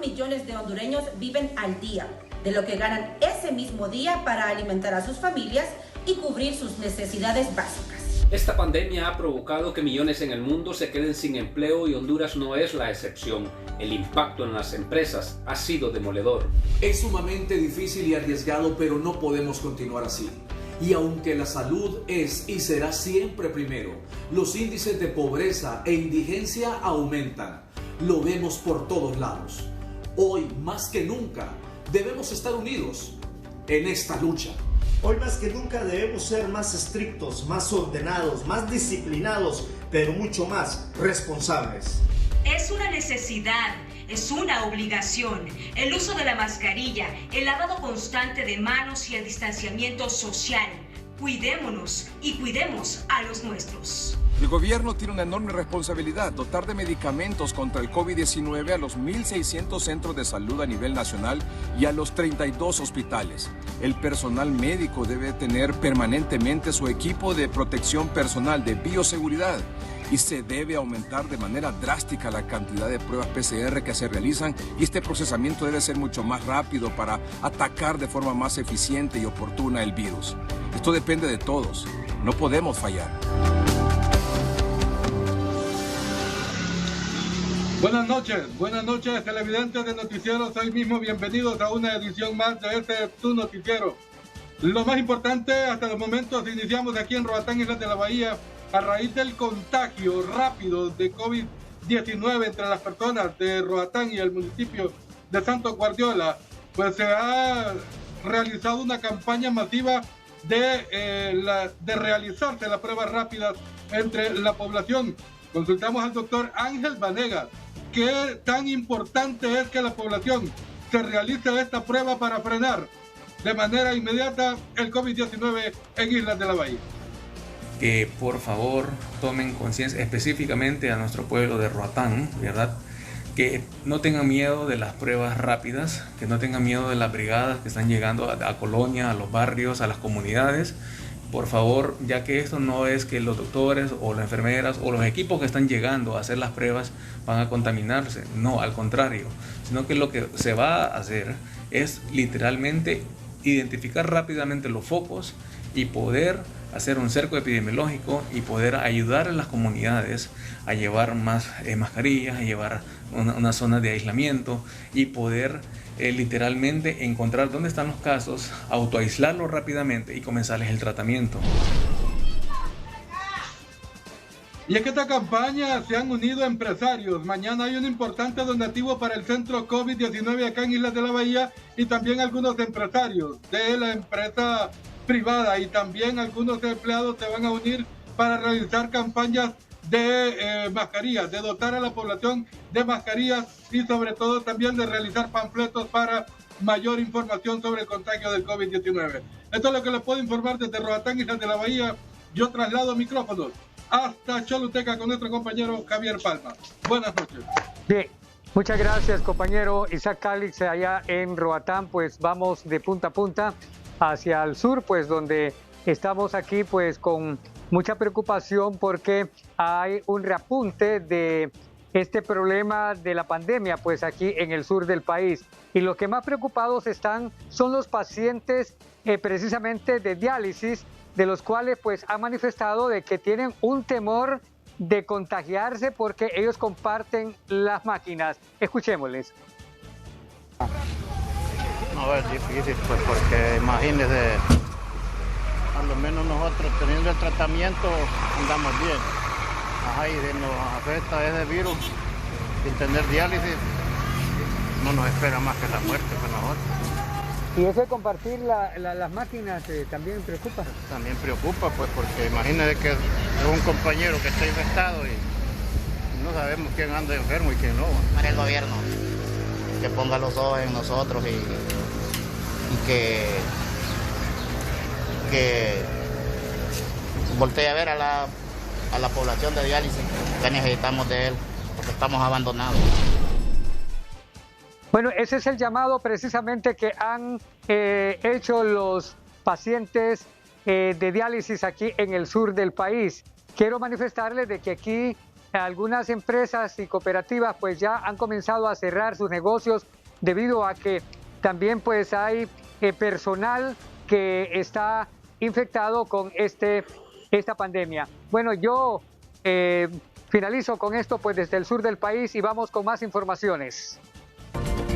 millones de hondureños viven al día de lo que ganan ese mismo día para alimentar a sus familias y cubrir sus necesidades básicas. Esta pandemia ha provocado que millones en el mundo se queden sin empleo y Honduras no es la excepción. El impacto en las empresas ha sido demoledor. Es sumamente difícil y arriesgado, pero no podemos continuar así. Y aunque la salud es y será siempre primero, los índices de pobreza e indigencia aumentan. Lo vemos por todos lados. Hoy, más que nunca, debemos estar unidos en esta lucha. Hoy más que nunca debemos ser más estrictos, más ordenados, más disciplinados, pero mucho más responsables. Es una necesidad, es una obligación. El uso de la mascarilla, el lavado constante de manos y el distanciamiento social. Cuidémonos y cuidemos a los nuestros. El gobierno tiene una enorme responsabilidad: dotar de medicamentos contra el COVID-19 a los 1.600 centros de salud a nivel nacional y a los 32 hospitales. El personal médico debe tener permanentemente su equipo de protección personal de bioseguridad y se debe aumentar de manera drástica la cantidad de pruebas PCR que se realizan, y este procesamiento debe ser mucho más rápido para atacar de forma más eficiente y oportuna el virus. Esto depende de todos, no podemos fallar. Buenas noches televidentes de Noticieros. Hoy mismo bienvenidos a una edición más de este Tu Noticiero. Lo más importante hasta los momentos: iniciamos aquí en Roatán, Islas de la Bahía, a raíz del contagio rápido de COVID-19 entre las personas de Roatán y el municipio de Santo Guardiola, pues se ha realizado una campaña masiva de realizarse las pruebas rápidas entre la población. Consultamos al doctor Ángel Vanegas. ¿Qué tan importante es que la población se realice esta prueba para frenar de manera inmediata el COVID-19 en Islas de la Bahía? Que por favor tomen conciencia, específicamente a nuestro pueblo de Roatán, ¿verdad? Que no tengan miedo de las pruebas rápidas, que no tengan miedo de las brigadas que están llegando a colonia, a los barrios, a las comunidades. Por favor, ya que esto no es que los doctores o las enfermeras o los equipos que están llegando a hacer las pruebas van a contaminarse, no, al contrario, sino que lo que se va a hacer es literalmente identificar rápidamente los focos y poder hacer un cerco epidemiológico y poder ayudar a las comunidades a llevar más mascarillas, a llevar una zona de aislamiento y poder literalmente encontrar dónde están los casos, autoaislarlos rápidamente y comenzarles el tratamiento. Y es que esta campaña se han unido empresarios. Mañana hay un importante donativo para el centro COVID-19 acá en Islas de la Bahía, y también algunos empresarios de la empresa privada y también algunos empleados se van a unir para realizar campañas de mascarillas, de dotar a la población de mascarillas y sobre todo también de realizar panfletos para mayor información sobre el contagio del COVID-19. Esto es lo que les puedo informar desde Roatán, Islas de la Bahía. Yo traslado micrófonos hasta Choluteca con nuestro compañero Javier Palma. Buenas noches. Bien, muchas gracias, compañero Isaac Calix, allá en Roatán. Pues vamos de punta a punta hacia el sur, pues donde estamos aquí pues con mucha preocupación porque hay un reapunte de este problema de la pandemia pues aquí en el sur del país, y los que más preocupados están son los pacientes precisamente de diálisis, de los cuales pues han manifestado de que tienen un temor de contagiarse porque ellos comparten las máquinas. Escuchémosles. No, es difícil, pues, porque imagínese, a lo menos nosotros teniendo el tratamiento andamos bien. Ajá, y si nos afecta ese virus, sin tener diálisis, no nos espera más que la muerte con nosotros. ¿Y eso de compartir las máquinas también preocupa? También preocupa, pues, porque imagínese que es un compañero que está infectado y no sabemos quién anda enfermo y quién no. Para el gobierno, que ponga los ojos en nosotros y que voltee a ver a la población de diálisis, que necesitamos de él, porque estamos abandonados. Bueno, ese es el llamado precisamente que han hecho los pacientes de diálisis aquí en el sur del país. Quiero manifestarles de que aquí algunas empresas y cooperativas pues ya han comenzado a cerrar sus negocios debido a que también pues hay personal que está infectado con esta pandemia. Bueno, yo finalizo con esto pues desde el sur del país y vamos con más informaciones.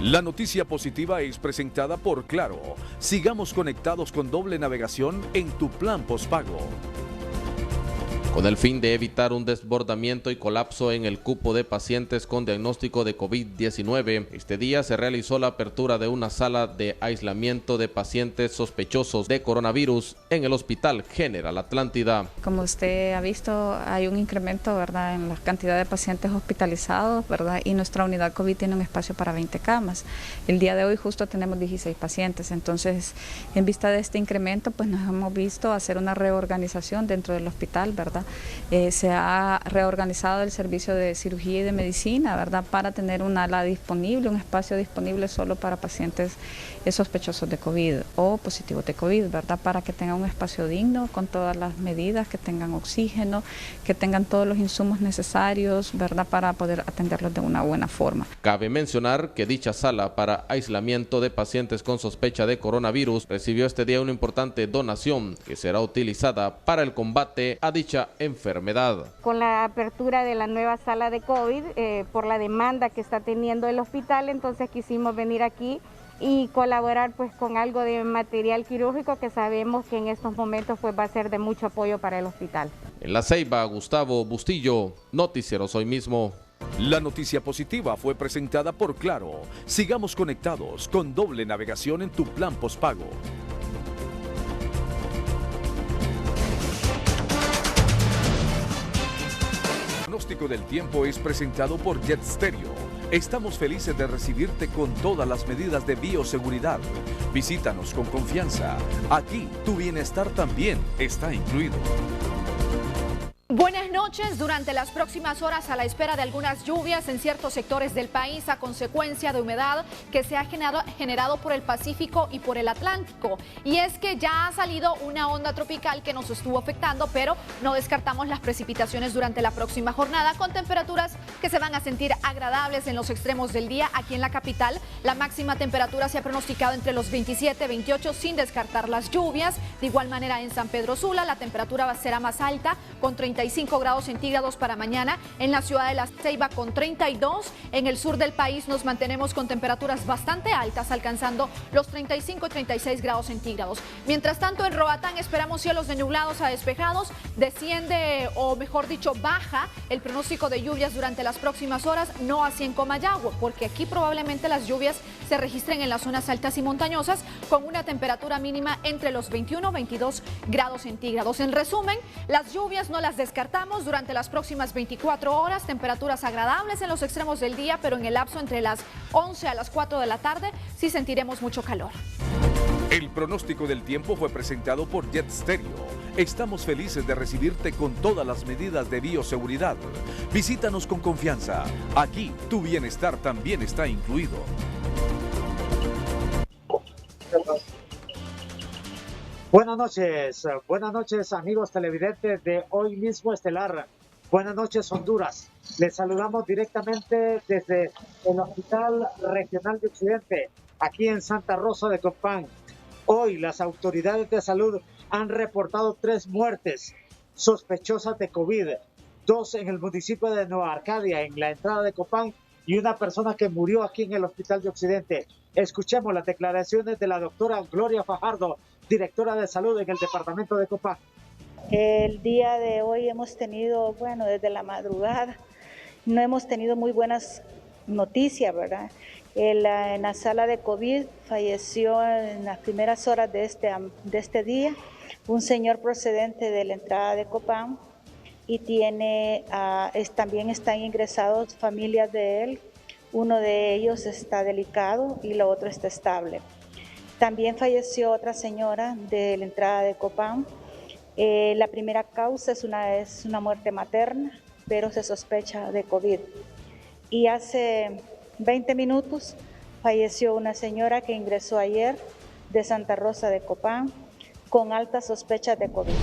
La noticia positiva es presentada por Claro. Sigamos conectados con doble navegación en tu plan postpago. Con el fin de evitar un desbordamiento y colapso en el cupo de pacientes con diagnóstico de COVID-19, este día se realizó la apertura de una sala de aislamiento de pacientes sospechosos de coronavirus en el Hospital General Atlántida. Como usted ha visto, hay un incremento, ¿verdad?, en la cantidad de pacientes hospitalizados, ¿verdad?, y nuestra unidad COVID tiene un espacio para 20 camas. El día de hoy justo tenemos 16 pacientes, entonces, en vista de este incremento, pues nos hemos visto hacer una reorganización dentro del hospital, ¿verdad? Se ha reorganizado el servicio de cirugía y de medicina, ¿verdad?, para tener un ala disponible, un espacio disponible solo para pacientes sospechosos de COVID o positivos de COVID, ¿verdad?, para que tengan un espacio digno con todas las medidas, que tengan oxígeno, que tengan todos los insumos necesarios, ¿verdad?, para poder atenderlos de una buena forma. Cabe mencionar que dicha sala para aislamiento de pacientes con sospecha de coronavirus recibió este día una importante donación que será utilizada para el combate a dicha enfermedad. Con la apertura de la nueva sala de COVID, por la demanda que está teniendo el hospital, entonces quisimos venir aquí y colaborar pues con algo de material quirúrgico que sabemos que en estos momentos pues va a ser de mucho apoyo para el hospital. En La Ceiba, Gustavo Bustillo, Noticieros Hoy Mismo. La noticia positiva fue presentada por Claro. Sigamos conectados con doble navegación en tu plan postpago. El pronóstico del tiempo es presentado por Jet Stereo. Estamos felices de recibirte con todas las medidas de bioseguridad. Visítanos con confianza. Aquí tu bienestar también está incluido. Buenas noches. Durante las próximas horas, a la espera de algunas lluvias en ciertos sectores del país a consecuencia de humedad que se ha generado por el Pacífico y por el Atlántico. Y es que ya ha salido una onda tropical que nos estuvo afectando, pero no descartamos las precipitaciones durante la próxima jornada, con temperaturas que se van a sentir agradables en los extremos del día. Aquí en la capital, la máxima temperatura se ha pronosticado entre los 27 y 28, sin descartar las lluvias. De igual manera, en San Pedro Sula, la temperatura será más alta, con 35 grados centígrados para mañana. En la ciudad de La Ceiba con 32. En el sur del país nos mantenemos con temperaturas bastante altas, alcanzando los 35 y 36 grados centígrados. Mientras tanto, en Roatán esperamos cielos de nublados a despejados. Desciende, o mejor dicho, baja el pronóstico de lluvias durante las próximas horas, no así en Comayagua, porque aquí probablemente las lluvias se registren en las zonas altas y montañosas, con una temperatura mínima entre los 21 y 22 grados centígrados. En resumen, las lluvias no las descartamos durante las próximas 24 horas, temperaturas agradables en los extremos del día, pero en el lapso entre las 11 a las 4 de la tarde sí sentiremos mucho calor. El pronóstico del tiempo fue presentado por Jet Stereo. Estamos felices de recibirte con todas las medidas de bioseguridad. Visítanos con confianza. Aquí tu bienestar también está incluido. Buenas noches amigos televidentes de Hoy Mismo Estelar. Buenas noches Honduras. Les saludamos directamente desde el Hospital Regional de Occidente, aquí en Santa Rosa de Copán. Hoy las autoridades de salud han reportado 3 muertes sospechosas de COVID, 2 en el municipio de Nueva Arcadia, en la entrada de Copán, y una persona que murió aquí en el Hospital de Occidente. Escuchemos las declaraciones de la doctora Gloria Fajardo, directora de salud en el departamento de Copán. El día de hoy hemos tenido, desde la madrugada, no hemos tenido muy buenas noticias, ¿verdad? En la sala de COVID falleció en las primeras horas de este día un señor procedente de la entrada de Copán, y también están ingresados familias de él. Uno de ellos está delicado y la otra está estable. También falleció otra señora de la entrada de Copán. La primera causa es una muerte materna, pero se sospecha de COVID. Y hace 20 minutos falleció una señora que ingresó ayer de Santa Rosa de Copán con altas sospechas de COVID.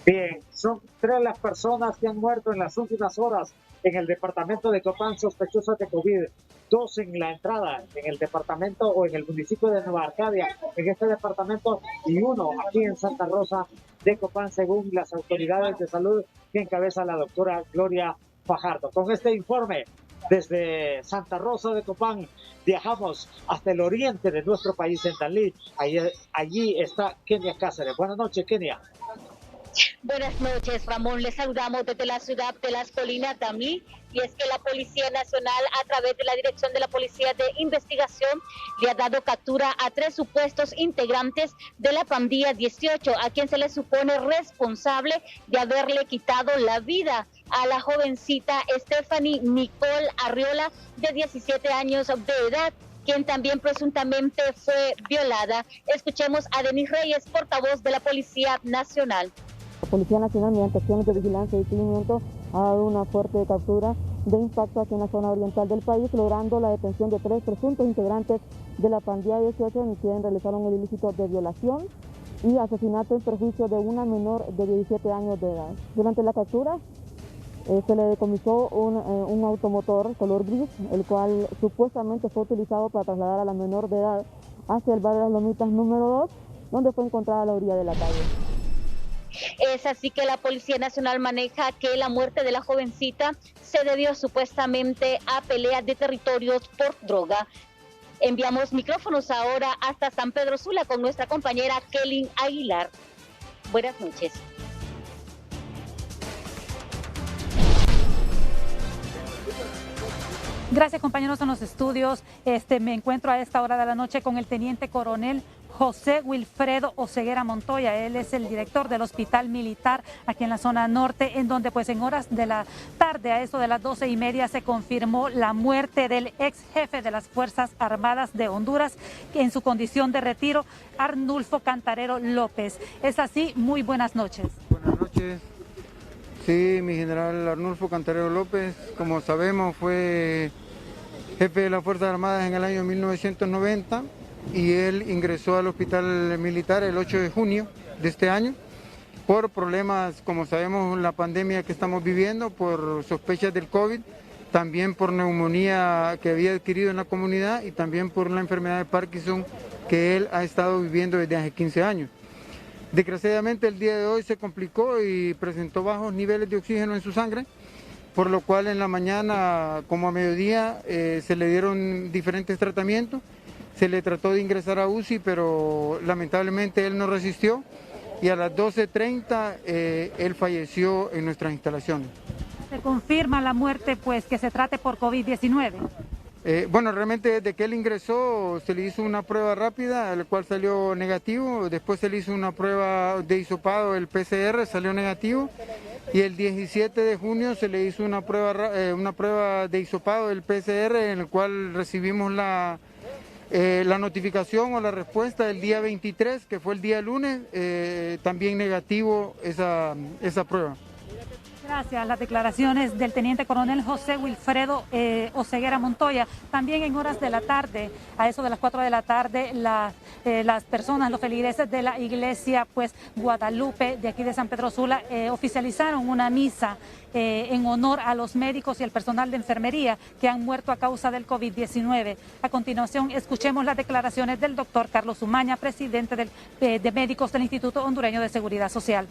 Bien, son 3 las personas que han muerto en las últimas horas en el departamento de Copán sospechosas de COVID. 2 en la entrada en el departamento o en el municipio de Nueva Arcadia, en este departamento, y 1 aquí en Santa Rosa de Copán, según las autoridades de salud que encabeza la doctora Gloria Fajardo. Con este informe desde Santa Rosa de Copán viajamos hasta el oriente de nuestro país, en Danlí. Allí está Kenia Cáceres. Buenas noches, Kenia. Buenas noches, Ramón. Les saludamos desde la ciudad de Las Colinas, Danlí. Y es que la Policía Nacional, a través de la Dirección de la Policía de Investigación, le ha dado captura a 3 supuestos integrantes de la pandilla 18, a quien se le supone responsable de haberle quitado la vida a la jovencita Stephanie Nicole Arriola, de 17 años de edad, quien también presuntamente fue violada. Escuchemos a Denis Reyes, portavoz de la Policía Nacional. La Policía Nacional, mediante acciones de vigilancia y seguimiento, ha dado una fuerte captura de impacto aquí en la zona oriental del país, logrando la detención de 3 presuntos integrantes de la pandilla 18, en quien realizaron el ilícito de violación y asesinato en perjuicio de una menor de 17 años de edad. Durante la captura se le decomisó un automotor color gris, el cual supuestamente fue utilizado para trasladar a la menor de edad hacia el barrio Las Lomitas número 2, donde fue encontrada a la orilla de la calle. Es así que la Policía Nacional maneja que la muerte de la jovencita se debió supuestamente a peleas de territorios por droga. Enviamos micrófonos ahora hasta San Pedro Sula con nuestra compañera Kelly Aguilar. Buenas noches. Gracias, compañeros en los estudios. Me encuentro a esta hora de la noche con el teniente coronel José Wilfredo Oseguera Montoya. Él es el director del Hospital Militar aquí en la zona norte, en donde pues en horas de la tarde, a eso de las 12:30, se confirmó la muerte del ex jefe de las Fuerzas Armadas de Honduras, en su condición de retiro, Arnulfo Cantarero López. Es así, muy buenas noches. Buenas noches. Sí, mi general Arnulfo Cantarero López, como sabemos, fue jefe de las Fuerzas Armadas en el año 1990 y él ingresó al hospital militar el 8 de junio de este año por problemas, como sabemos, la pandemia que estamos viviendo, por sospechas del COVID, también por neumonía que había adquirido en la comunidad y también por la enfermedad de Parkinson que él ha estado viviendo desde hace 15 años. Desgraciadamente el día de hoy se complicó y presentó bajos niveles de oxígeno en su sangre, por lo cual en la mañana, como a mediodía, se le dieron diferentes tratamientos. Se le trató de ingresar a UCI, pero lamentablemente él no resistió y a las 12:30 él falleció en nuestras instalaciones. ¿Se confirma la muerte, pues, que se trate por COVID-19? Bueno, realmente desde que él ingresó se le hizo una prueba rápida, el cual salió negativo. Después se le hizo una prueba de hisopado, el PCR, salió negativo. Y el 17 de junio se le hizo una prueba de hisopado, el PCR, en el cual recibimos la notificación o la respuesta el día 23, que fue el día lunes, también negativo esa prueba. Gracias. Las declaraciones del teniente coronel José Wilfredo Oseguera Montoya. También en horas de la tarde, a eso de las 4 de la tarde, las personas, los feligreses de la iglesia pues Guadalupe de aquí de San Pedro Sula oficializaron una misa en honor a los médicos y el personal de enfermería que han muerto a causa del COVID-19. A continuación, escuchemos las declaraciones del doctor Carlos Umaña, presidente de médicos del Instituto Hondureño de Seguridad Social.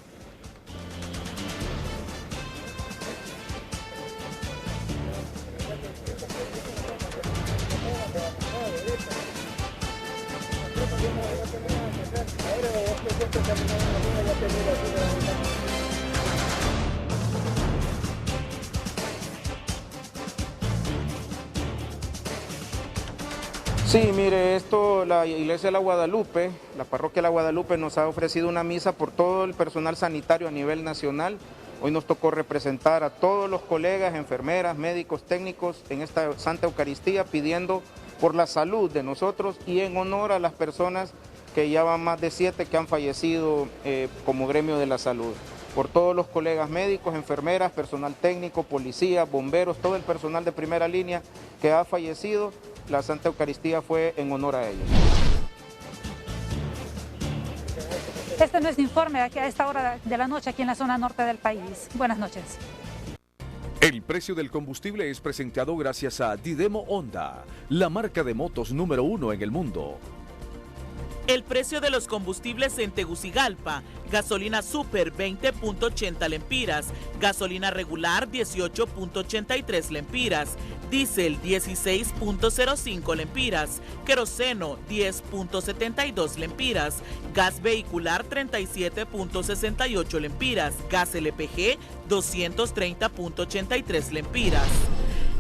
Sí, mire, la iglesia de la Guadalupe, la parroquia de la Guadalupe nos ha ofrecido una misa por todo el personal sanitario a nivel nacional. Hoy nos tocó representar a todos los colegas, enfermeras, médicos, técnicos en esta Santa Eucaristía, pidiendo por la salud de nosotros y en honor a las personas que ya van más de 7 que han fallecido como gremio de la salud. Por todos los colegas médicos, enfermeras, personal técnico, policías, bomberos, todo el personal de primera línea que ha fallecido, la Santa Eucaristía fue en honor a ellos. Este es nuestro informe aquí a esta hora de la noche aquí en la zona norte del país. Buenas noches. El precio del combustible es presentado gracias a Didemo Honda, la marca de motos número 1 en el mundo. El precio de los combustibles en Tegucigalpa: gasolina super 20.80 lempiras, gasolina regular 18.83 lempiras, diésel 16.05 lempiras, queroseno 10.72 lempiras, gas vehicular 37.68 lempiras, gas LPG 230.83 lempiras.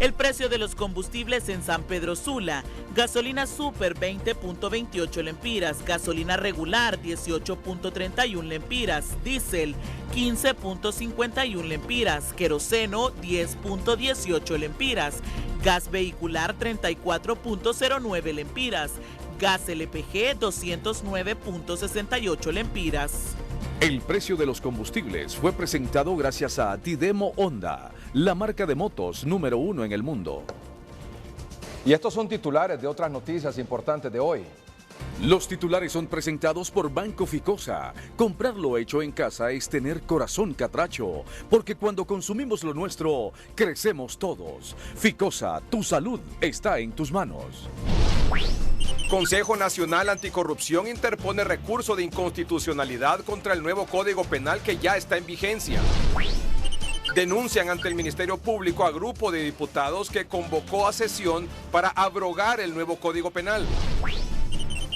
El precio de los combustibles en San Pedro Sula: gasolina super 20.28 lempiras, gasolina regular 18.31 lempiras, diésel 15.51 lempiras, queroseno 10.18 lempiras, gas vehicular 34.09 lempiras, gas LPG 209.68 lempiras. El precio de los combustibles fue presentado gracias a Didemo Honda, la marca de motos número 1 en el mundo. Y estos son titulares de otras noticias importantes de hoy. Los titulares son presentados por Banco Ficosa. Comprar lo hecho en casa es tener corazón catracho, porque cuando consumimos lo nuestro, crecemos todos. Ficosa, tu salud está en tus manos. Consejo Nacional Anticorrupción interpone recurso de inconstitucionalidad contra el nuevo Código Penal que ya está en vigencia. Denuncian ante el Ministerio Público a grupo de diputados que convocó a sesión para abrogar el nuevo Código Penal.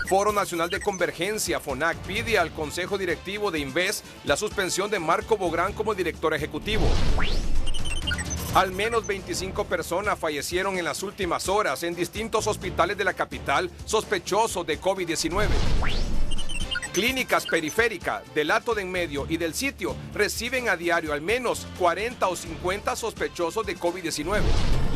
Foro Nacional de Convergencia, FONAC, pide al Consejo Directivo de Inves la suspensión de Marco Bográn como director ejecutivo. Al menos 25 personas fallecieron en las últimas horas en distintos hospitales de la capital sospechosos de COVID-19. Clínicas Periférica, del Hato de Enmedio y del Sitio reciben a diario al menos 40 o 50 sospechosos de COVID-19.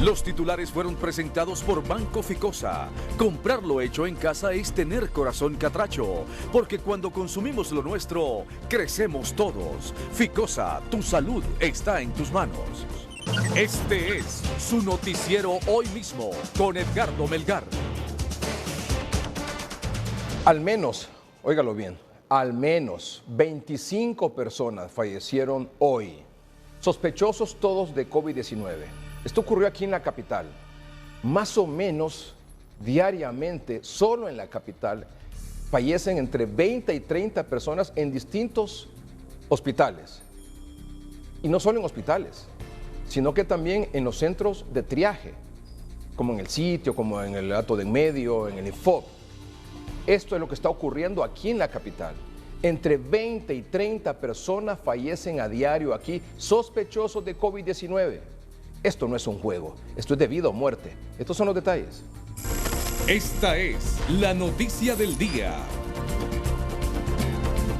Los titulares fueron presentados por Banco Ficosa. Comprar lo hecho en casa es tener corazón catracho, porque cuando consumimos lo nuestro, crecemos todos. Ficosa, tu salud está en tus manos. Este es su noticiero Hoy Mismo con Edgardo Melgar. Al menos, óigalo bien, al menos 25 personas fallecieron hoy, sospechosos todos de COVID-19. Esto ocurrió aquí en la capital. Más o menos diariamente, solo en la capital, fallecen entre 20 y 30 personas en distintos hospitales. Y no solo en hospitales, sino que también en los centros de triaje, como en el Sitio, como en el Hato de Enmedio, en el INFOP. Esto es lo que está ocurriendo aquí en la capital. Entre 20 y 30 personas fallecen a diario aquí, sospechosos de COVID-19. Esto no es un juego, esto es de vida o muerte. Estos son los detalles. Esta es la noticia del día.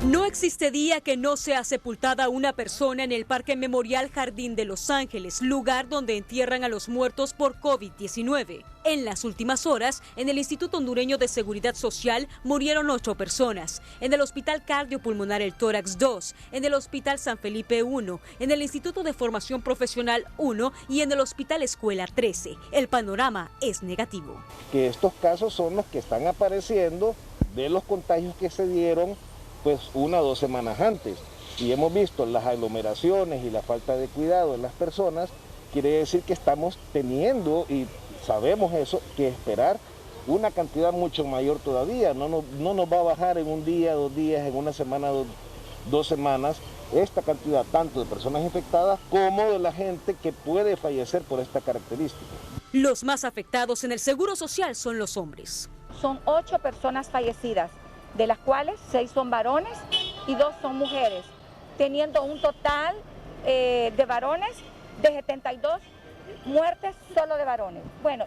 No existe día que no sea sepultada una persona en el Parque Memorial Jardín de Los Ángeles, lugar donde entierran a los muertos por COVID-19. En las últimas horas, en el Instituto Hondureño de Seguridad Social murieron 8 personas. En el Hospital Cardiopulmonar El Tórax 2, en el Hospital San Felipe 1, en el Instituto de Formación Profesional 1 y en el Hospital Escuela 13. El panorama es negativo. Que estos casos son los que están apareciendo de los contagios que se dieron pues 1 o 2 semanas antes, y hemos visto las aglomeraciones y la falta de cuidado en las personas. Quiere decir que estamos teniendo, y sabemos eso, que esperar una cantidad mucho mayor todavía. No nos va a bajar en un día, 2 días, en una semana, 2 semanas, esta cantidad tanto de personas infectadas como de la gente que puede fallecer por esta característica. Los más afectados en el Seguro Social son los hombres. Son 8 personas fallecidas, de las cuales 6 son varones y 2 son mujeres, teniendo un total de varones de 72 muertes solo de varones. Bueno,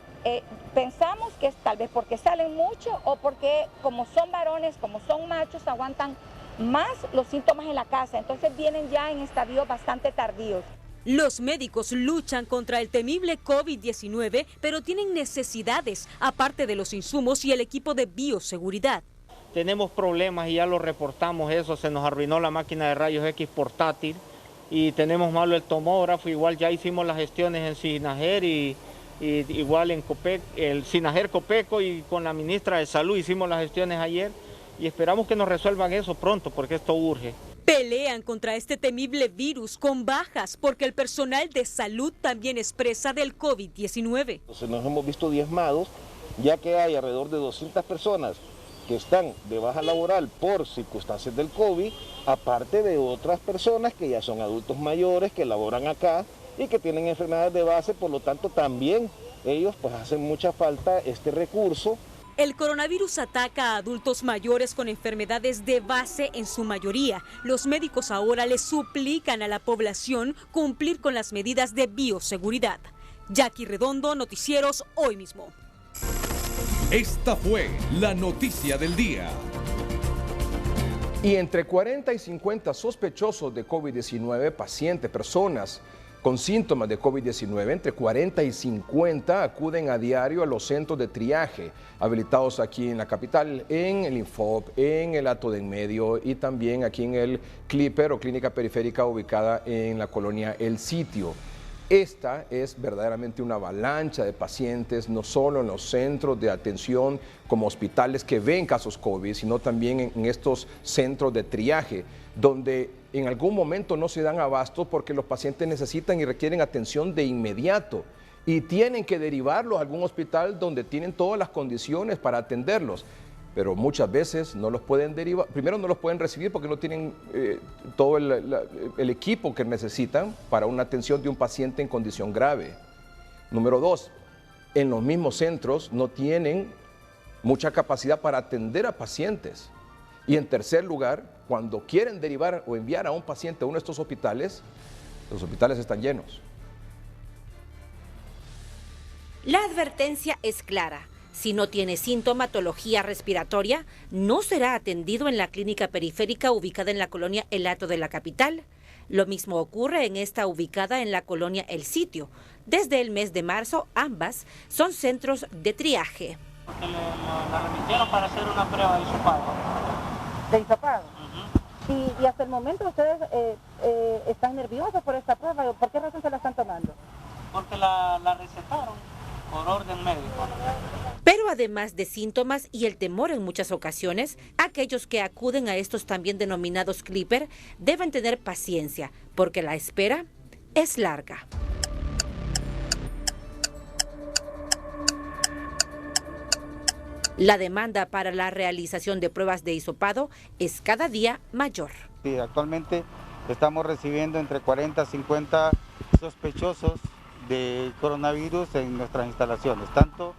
pensamos que es tal vez porque salen mucho o porque como son varones, como son machos, aguantan más los síntomas en la casa, entonces vienen ya en estadios bastante tardíos. Los médicos luchan contra el temible COVID-19, pero tienen necesidades, aparte de los insumos y el equipo de bioseguridad. Tenemos problemas y ya lo reportamos eso, se nos arruinó la máquina de rayos X portátil y tenemos malo el tomógrafo, igual ya hicimos las gestiones en Sinajer y igual en Copec, el Sinajer Copeco, y con la ministra de Salud hicimos las gestiones ayer y esperamos que nos resuelvan eso pronto porque esto urge. Pelean contra este temible virus con bajas porque el personal de salud también es presa del COVID-19. Entonces nos hemos visto diezmados, ya que hay alrededor de 200 personas que están de baja laboral por circunstancias del COVID, aparte de otras personas que ya son adultos mayores, que laboran acá y que tienen enfermedades de base, por lo tanto también ellos pues hacen mucha falta este recurso. El coronavirus ataca a adultos mayores con enfermedades de base en su mayoría. Los médicos ahora les suplican a la población cumplir con las medidas de bioseguridad. Jackie Redondo, Noticieros Hoy Mismo. Esta fue la noticia del día. Y entre 40 y 50 sospechosos de COVID-19, pacientes, personas con síntomas de COVID-19, entre 40 y 50 acuden a diario a los centros de triaje habilitados aquí en la capital, en el Infop, en el Hato de En Medio y también aquí en el Clipper o Clínica Periférica ubicada en la colonia El Sitio. Esta es verdaderamente una avalancha de pacientes, no solo en los centros de atención como hospitales que ven casos COVID, sino también en estos centros de triaje, donde en algún momento no se dan abasto porque los pacientes necesitan y requieren atención de inmediato y tienen que derivarlos a algún hospital donde tienen todas las condiciones para atenderlos. Pero muchas veces no los pueden derivar, primero no los pueden recibir porque no tienen todo el equipo que necesitan para una atención de un paciente en condición grave. Número dos, en los mismos centros no tienen mucha capacidad para atender a pacientes. Y en tercer lugar, cuando quieren derivar o enviar a un paciente a uno de estos hospitales, los hospitales están llenos. La advertencia es clara. Si no tiene sintomatología respiratoria, no será atendido en la clínica periférica ubicada en la colonia El Hato de la capital. Lo mismo ocurre en esta ubicada en la colonia El Sitio. Desde el mes de marzo, ambas son centros de triaje. Porque la remitieron para hacer una prueba de hisopado. ¿De hisopado? Y hasta el momento ustedes están nerviosos por esta prueba. ¿Por qué razón se la están tomando? Porque la recetaron por orden médico. Pero además de síntomas y el temor en muchas ocasiones, aquellos que acuden a estos también denominados Clipper deben tener paciencia, porque la espera es larga. La demanda para la realización de pruebas de hisopado es cada día mayor. Sí, actualmente estamos recibiendo entre 40 a 50 sospechosos de coronavirus en nuestras instalaciones, tanto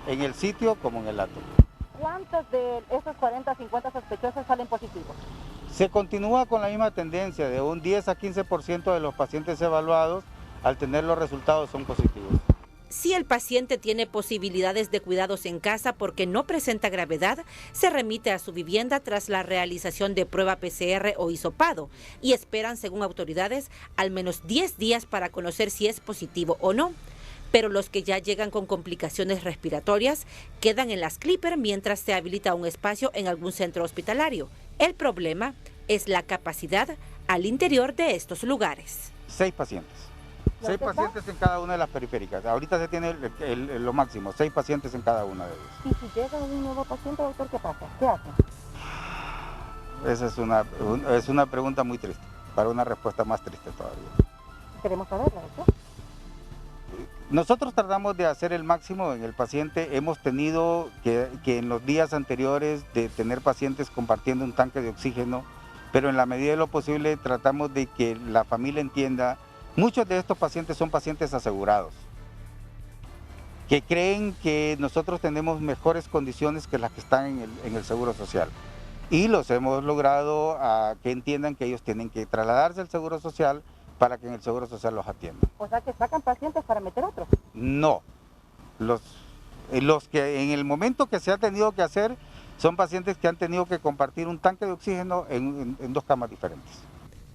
en el sitio como en el Hato. ¿Cuántos de esos 40 a 50 sospechosos salen positivos? Se continúa con la misma tendencia, de un 10 a 15% de los pacientes evaluados, al tener los resultados, son positivos. Si el paciente tiene posibilidades de cuidados en casa porque no presenta gravedad, se remite a su vivienda tras la realización de prueba PCR o hisopado y esperan, según autoridades, al menos 10 días para conocer si es positivo o no. Pero los que ya llegan con complicaciones respiratorias quedan en las Clipper mientras se habilita un espacio en algún centro hospitalario. El problema es la capacidad al interior de estos lugares. 6 pacientes. 6 pacientes en cada una de las periféricas. Ahorita se tiene lo máximo, 6 pacientes en cada una de ellas. ¿Y si llega un nuevo paciente, doctor, qué pasa? ¿Qué hace? Esa es una pregunta muy triste, para una respuesta más triste todavía. Queremos saberla, doctor. Nosotros tratamos de hacer el máximo en el paciente. Hemos tenido que en los días anteriores de tener pacientes compartiendo un tanque de oxígeno, pero en la medida de lo posible tratamos de que la familia entienda. Muchos de estos pacientes son pacientes asegurados, que creen que nosotros tenemos mejores condiciones que las que están en el Seguro Social. Y los hemos logrado a que entiendan que ellos tienen que trasladarse al Seguro Social para que en el Seguro Social los atiendan. O sea, que sacan pacientes para meter otros. No, los que en el momento que se ha tenido que hacer son pacientes que han tenido que compartir un tanque de oxígeno en 2 camas diferentes.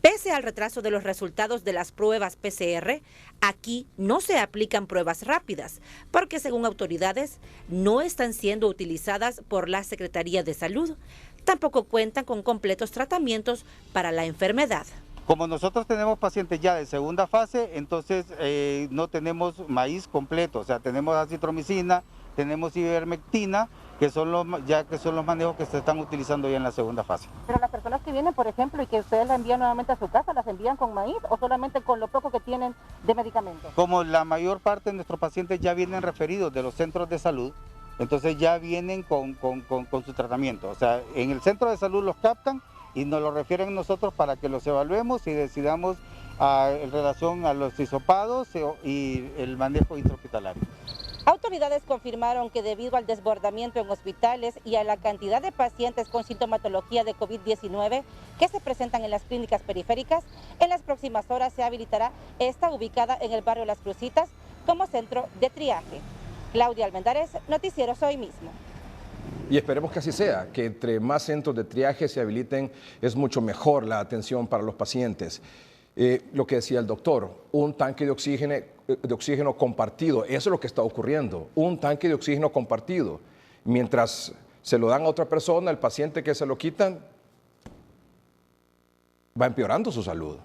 Pese al retraso de los resultados de las pruebas PCR, aquí no se aplican pruebas rápidas, porque según autoridades no están siendo utilizadas por la Secretaría de Salud. Tampoco cuentan con completos tratamientos para la enfermedad. Como nosotros tenemos pacientes ya de segunda fase, entonces no tenemos maíz completo, o sea, tenemos acitromicina, tenemos ivermectina, que son los manejos que se están utilizando ya en la segunda fase. Pero las personas que vienen, por ejemplo, y que ustedes las envían nuevamente a su casa, ¿las envían con maíz o solamente con lo poco que tienen de medicamentos? Como la mayor parte de nuestros pacientes ya vienen referidos de los centros de salud, entonces ya vienen con su tratamiento. O sea, en el centro de salud los captan y nos lo refieren nosotros para que los evaluemos y decidamos en relación a los hisopados y el manejo intrahospitalario. Autoridades confirmaron que debido al desbordamiento en hospitales y a la cantidad de pacientes con sintomatología de COVID-19 que se presentan en las clínicas periféricas, en las próximas horas se habilitará esta ubicada en el barrio Las Crucitas como centro de triaje. Claudia Almendares, Noticieros Hoy Mismo. Y esperemos que así sea, que entre más centros de triaje se habiliten es mucho mejor la atención para los pacientes. Lo que decía el doctor, un tanque de oxígeno compartido, eso es lo que está ocurriendo, un tanque de oxígeno compartido. Mientras se lo dan a otra persona, el paciente que se lo quitan va empeorando su salud.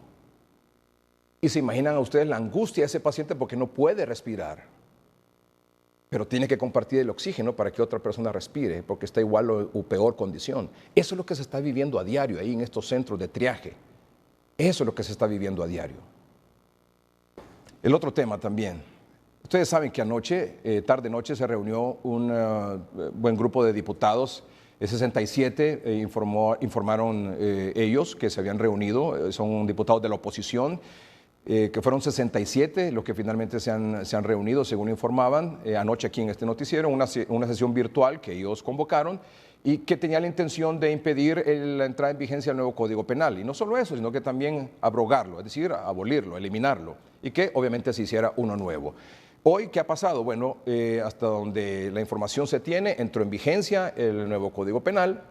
Y se imaginan a ustedes la angustia de ese paciente porque no puede respirar, pero tiene que compartir el oxígeno para que otra persona respire, porque está igual o peor condición. Eso es lo que se está viviendo a diario ahí en estos centros de triaje. Eso es lo que se está viviendo a diario. El otro tema también. Ustedes saben que anoche, tarde-noche, se reunió un buen grupo de diputados. 67 informaron ellos que se habían reunido. Son diputados de la oposición, que fueron 67 los que finalmente se han reunido, según informaban anoche aquí en este noticiero, una sesión virtual que ellos convocaron y que tenía la intención de impedir la entrada en vigencia del nuevo Código Penal. Y no solo eso, sino que también abrogarlo, es decir, abolirlo, eliminarlo, y que obviamente se hiciera uno nuevo. Hoy, ¿qué ha pasado? Bueno, hasta donde la información se tiene, entró en vigencia el nuevo Código Penal.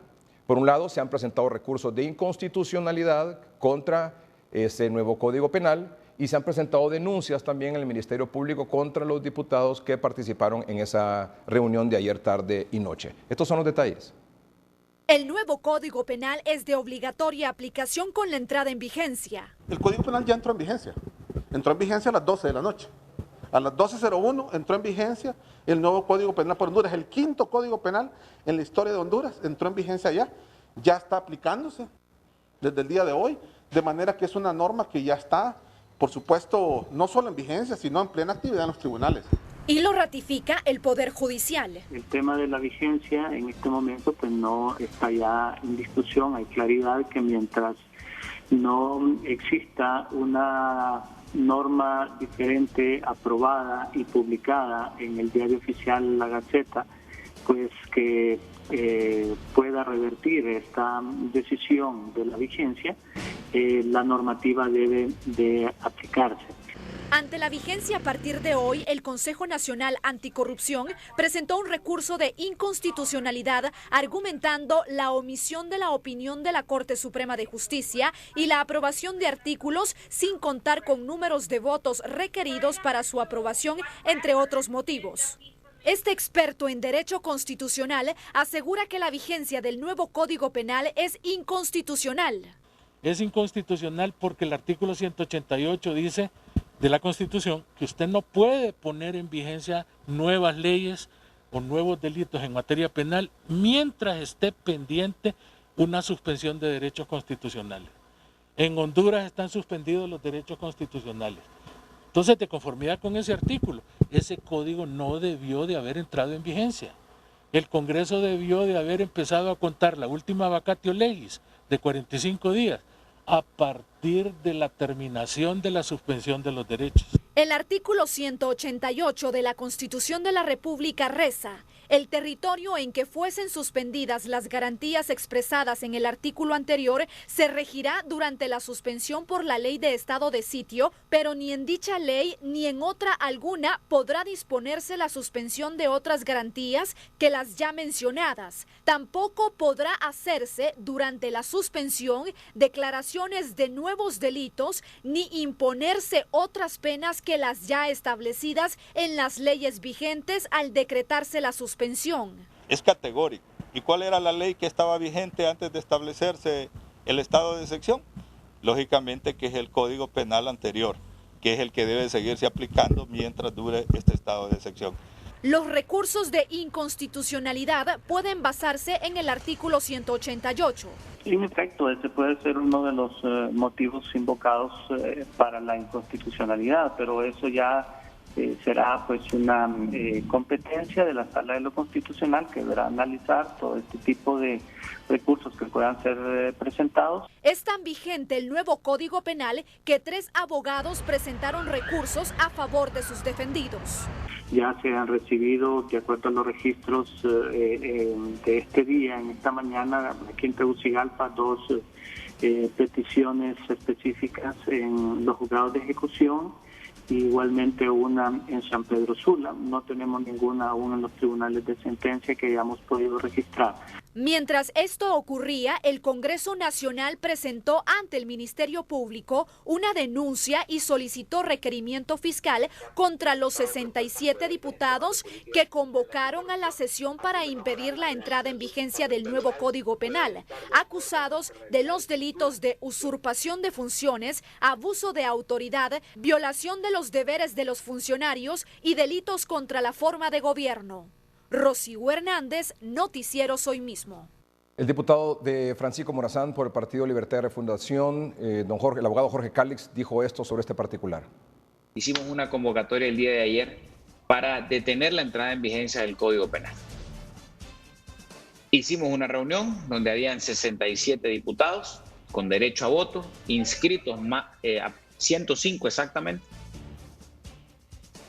Por un lado, se han presentado recursos de inconstitucionalidad contra ese nuevo Código Penal y se han presentado denuncias también en el Ministerio Público contra los diputados que participaron en esa reunión de ayer tarde y noche. Estos son los detalles. El nuevo Código Penal es de obligatoria aplicación con la entrada en vigencia. El Código Penal ya entró en vigencia. Entró en vigencia a las 12 de la noche. A las 12:01 entró en vigencia el nuevo Código Penal por Honduras. El quinto Código Penal en la historia de Honduras entró en vigencia ya. Ya está aplicándose desde el día de hoy. De manera que es una norma que ya está, por supuesto, no solo en vigencia, sino en plena actividad en los tribunales. Y lo ratifica el Poder Judicial. El tema de la vigencia en este momento pues no está ya en discusión. Hay claridad que mientras no exista una norma diferente aprobada y publicada en el diario oficial La Gaceta, pues que pueda revertir esta decisión de la vigencia, la normativa debe de aplicarse. Ante la vigencia a partir de hoy, el Consejo Nacional Anticorrupción presentó un recurso de inconstitucionalidad argumentando la omisión de la opinión de la Corte Suprema de Justicia y la aprobación de artículos sin contar con números de votos requeridos para su aprobación, entre otros motivos. Este experto en derecho constitucional asegura que la vigencia del nuevo Código Penal es inconstitucional. Es inconstitucional porque el artículo 188 dice de la Constitución que usted no puede poner en vigencia nuevas leyes o nuevos delitos en materia penal mientras esté pendiente una suspensión de derechos constitucionales. En Honduras están suspendidos los derechos constitucionales. Entonces, de conformidad con ese artículo, ese código no debió de haber entrado en vigencia. El Congreso debió de haber empezado a contar la última vacatio legis de 45 días a partir de la terminación de la suspensión de los derechos. El artículo 188 de la Constitución de la República reza: el territorio en que fuesen suspendidas las garantías expresadas en el artículo anterior se regirá durante la suspensión por la ley de estado de sitio, pero ni en dicha ley ni en otra alguna podrá disponerse la suspensión de otras garantías que las ya mencionadas. Tampoco podrá hacerse durante la suspensión declaraciones de nuevos delitos ni imponerse otras penas que las ya establecidas en las leyes vigentes al decretarse la suspensión. Es categórico. ¿Y cuál era la ley que estaba vigente antes de establecerse el estado de excepción? Lógicamente que es el Código Penal anterior, que es el que debe seguirse aplicando mientras dure este estado de excepción. Los recursos de inconstitucionalidad pueden basarse en el artículo 188. En efecto, ese puede ser uno de los motivos invocados para la inconstitucionalidad, pero eso ya será pues una competencia de la Sala de lo Constitucional, que deberá analizar todo este tipo de recursos que puedan ser presentados. Es tan vigente el nuevo Código Penal que 3 abogados presentaron recursos a favor de sus defendidos. Ya se han recibido, de acuerdo a los registros de este día, en esta mañana, aquí en Tegucigalpa, 2 peticiones específicas en los juzgados de ejecución, igualmente una en San Pedro Sula. No tenemos ninguna aún en los tribunales de sentencia que hayamos podido registrar. Mientras esto ocurría, el Congreso Nacional presentó ante el Ministerio Público una denuncia y solicitó requerimiento fiscal contra los 67 diputados que convocaron a la sesión para impedir la entrada en vigencia del nuevo Código Penal, acusados de los delitos de usurpación de funciones, abuso de autoridad, violación de los deberes de los funcionarios y delitos contra la forma de gobierno. Rocío Hernández, Noticieros Hoy Mismo. El diputado de Francisco Morazán por el Partido Libertad y Refundación, el abogado Jorge Calix, dijo esto sobre este particular. Hicimos una convocatoria el día de ayer para detener la entrada en vigencia del Código Penal. Hicimos una reunión donde habían 67 diputados con derecho a voto, inscritos a 105 exactamente.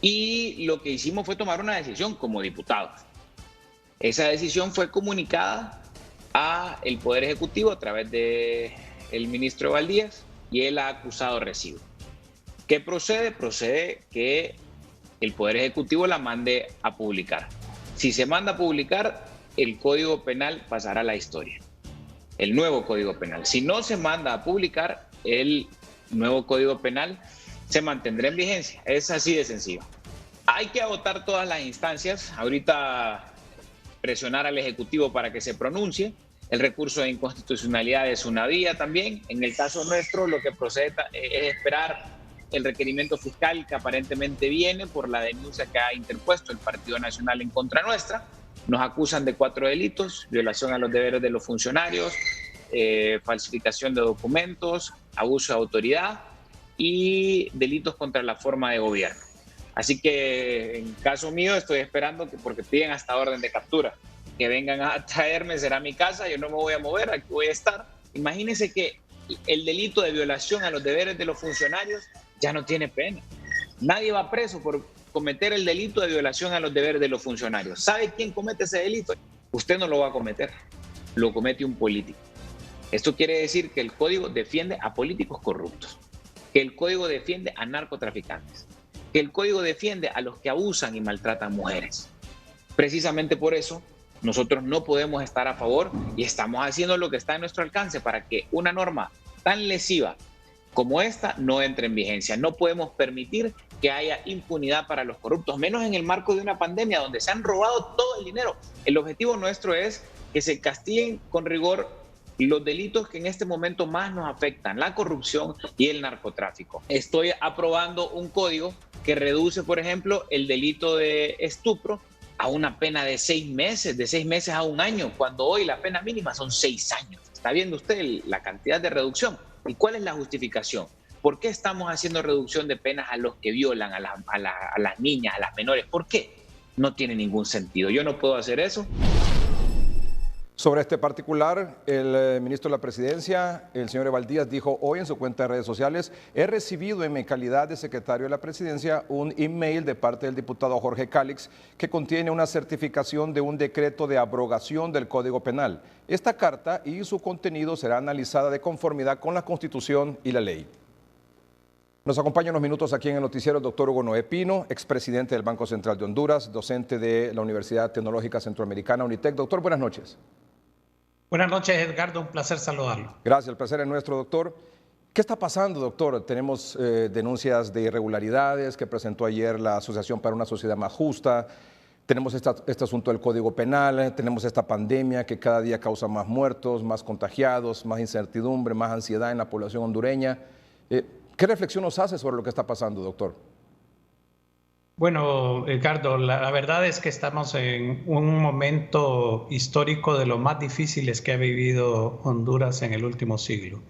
Y lo que hicimos fue tomar una decisión como diputados. Esa decisión fue comunicada al Poder Ejecutivo a través del ministro Valdías y él ha acusado recibo. ¿Qué procede? Procede que el Poder Ejecutivo la mande a publicar. Si se manda a publicar, el Código Penal pasará a la historia. El nuevo Código Penal. Si no se manda a publicar, el nuevo Código Penal se mantendrá en vigencia. Es así de sencillo. Hay que agotar todas las instancias. Ahorita presionar al Ejecutivo para que se pronuncie. El recurso de inconstitucionalidad es una vía también. En el caso nuestro, lo que procede es esperar el requerimiento fiscal que aparentemente viene por la denuncia que ha interpuesto el Partido Nacional en contra nuestra. Nos acusan de 4 delitos: violación a los deberes de los funcionarios, falsificación de documentos, abuso de autoridad y delitos contra la forma de gobierno. Así que en caso mío estoy esperando porque piden hasta orden de captura, que vengan a traerme, será mi casa, yo no me voy a mover, aquí voy a estar. Imagínense que el delito de violación a los deberes de los funcionarios ya no tiene pena. Nadie va preso por cometer el delito de violación a los deberes de los funcionarios. ¿Sabe quién comete ese delito? Usted no lo va a cometer, lo comete un político. Esto quiere decir que el código defiende a políticos corruptos, que el código defiende a narcotraficantes, que el código defiende a los que abusan y maltratan mujeres. Precisamente por eso, nosotros no podemos estar a favor y estamos haciendo lo que está en nuestro alcance para que una norma tan lesiva como esta no entre en vigencia. No podemos permitir que haya impunidad para los corruptos, menos en el marco de una pandemia donde se han robado todo el dinero. El objetivo nuestro es que se castiguen con rigor los delitos que en este momento más nos afectan, la corrupción y el narcotráfico. Estoy aprobando un código que reduce, por ejemplo, el delito de estupro a una pena de 6 meses, de 6 meses a 1 año, cuando hoy la pena mínima son 6 años. ¿Está viendo usted la cantidad de reducción? ¿Y cuál es la justificación? ¿Por qué estamos haciendo reducción de penas a los que violan a las niñas, a las menores? ¿Por qué? No tiene ningún sentido. Yo no puedo hacer eso. Sobre este particular, el ministro de la Presidencia, el señor Valdías, dijo hoy en su cuenta de redes sociales: he recibido en mi calidad de secretario de la Presidencia un email de parte del diputado Jorge Calix que contiene una certificación de un decreto de abrogación del Código Penal. Esta carta y su contenido será analizada de conformidad con la Constitución y la ley. Nos acompaña unos minutos aquí en el noticiero el doctor Hugo Noé Pino, expresidente del Banco Central de Honduras, docente de la Universidad Tecnológica Centroamericana, UNITEC. Doctor, buenas noches. Buenas noches, Edgardo. Un placer saludarlo. Gracias, el placer es nuestro, doctor. ¿Qué está pasando, doctor? Tenemos denuncias de irregularidades que presentó ayer la Asociación para una Sociedad Más Justa. Tenemos este asunto del Código Penal, tenemos esta pandemia que cada día causa más muertos, más contagiados, más incertidumbre, más ansiedad en la población hondureña. ¿Qué reflexión nos hace sobre lo que está pasando, doctor? Bueno, Edgardo, la verdad es que estamos en un momento histórico de lo más difíciles que ha vivido Honduras en el último siglo.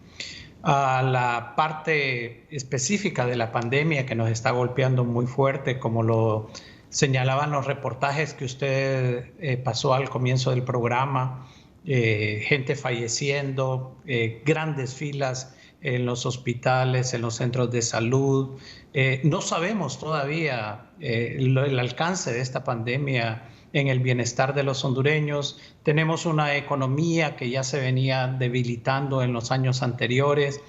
La parte específica de la pandemia que nos está golpeando muy fuerte, como lo señalaban los reportajes que usted pasó al comienzo del programa, gente falleciendo, grandes filas en los hospitales, en los centros de salud. No sabemos todavía el alcance de esta pandemia en el bienestar de los hondureños. Tenemos una economía que ya se venía debilitando en los años anteriores.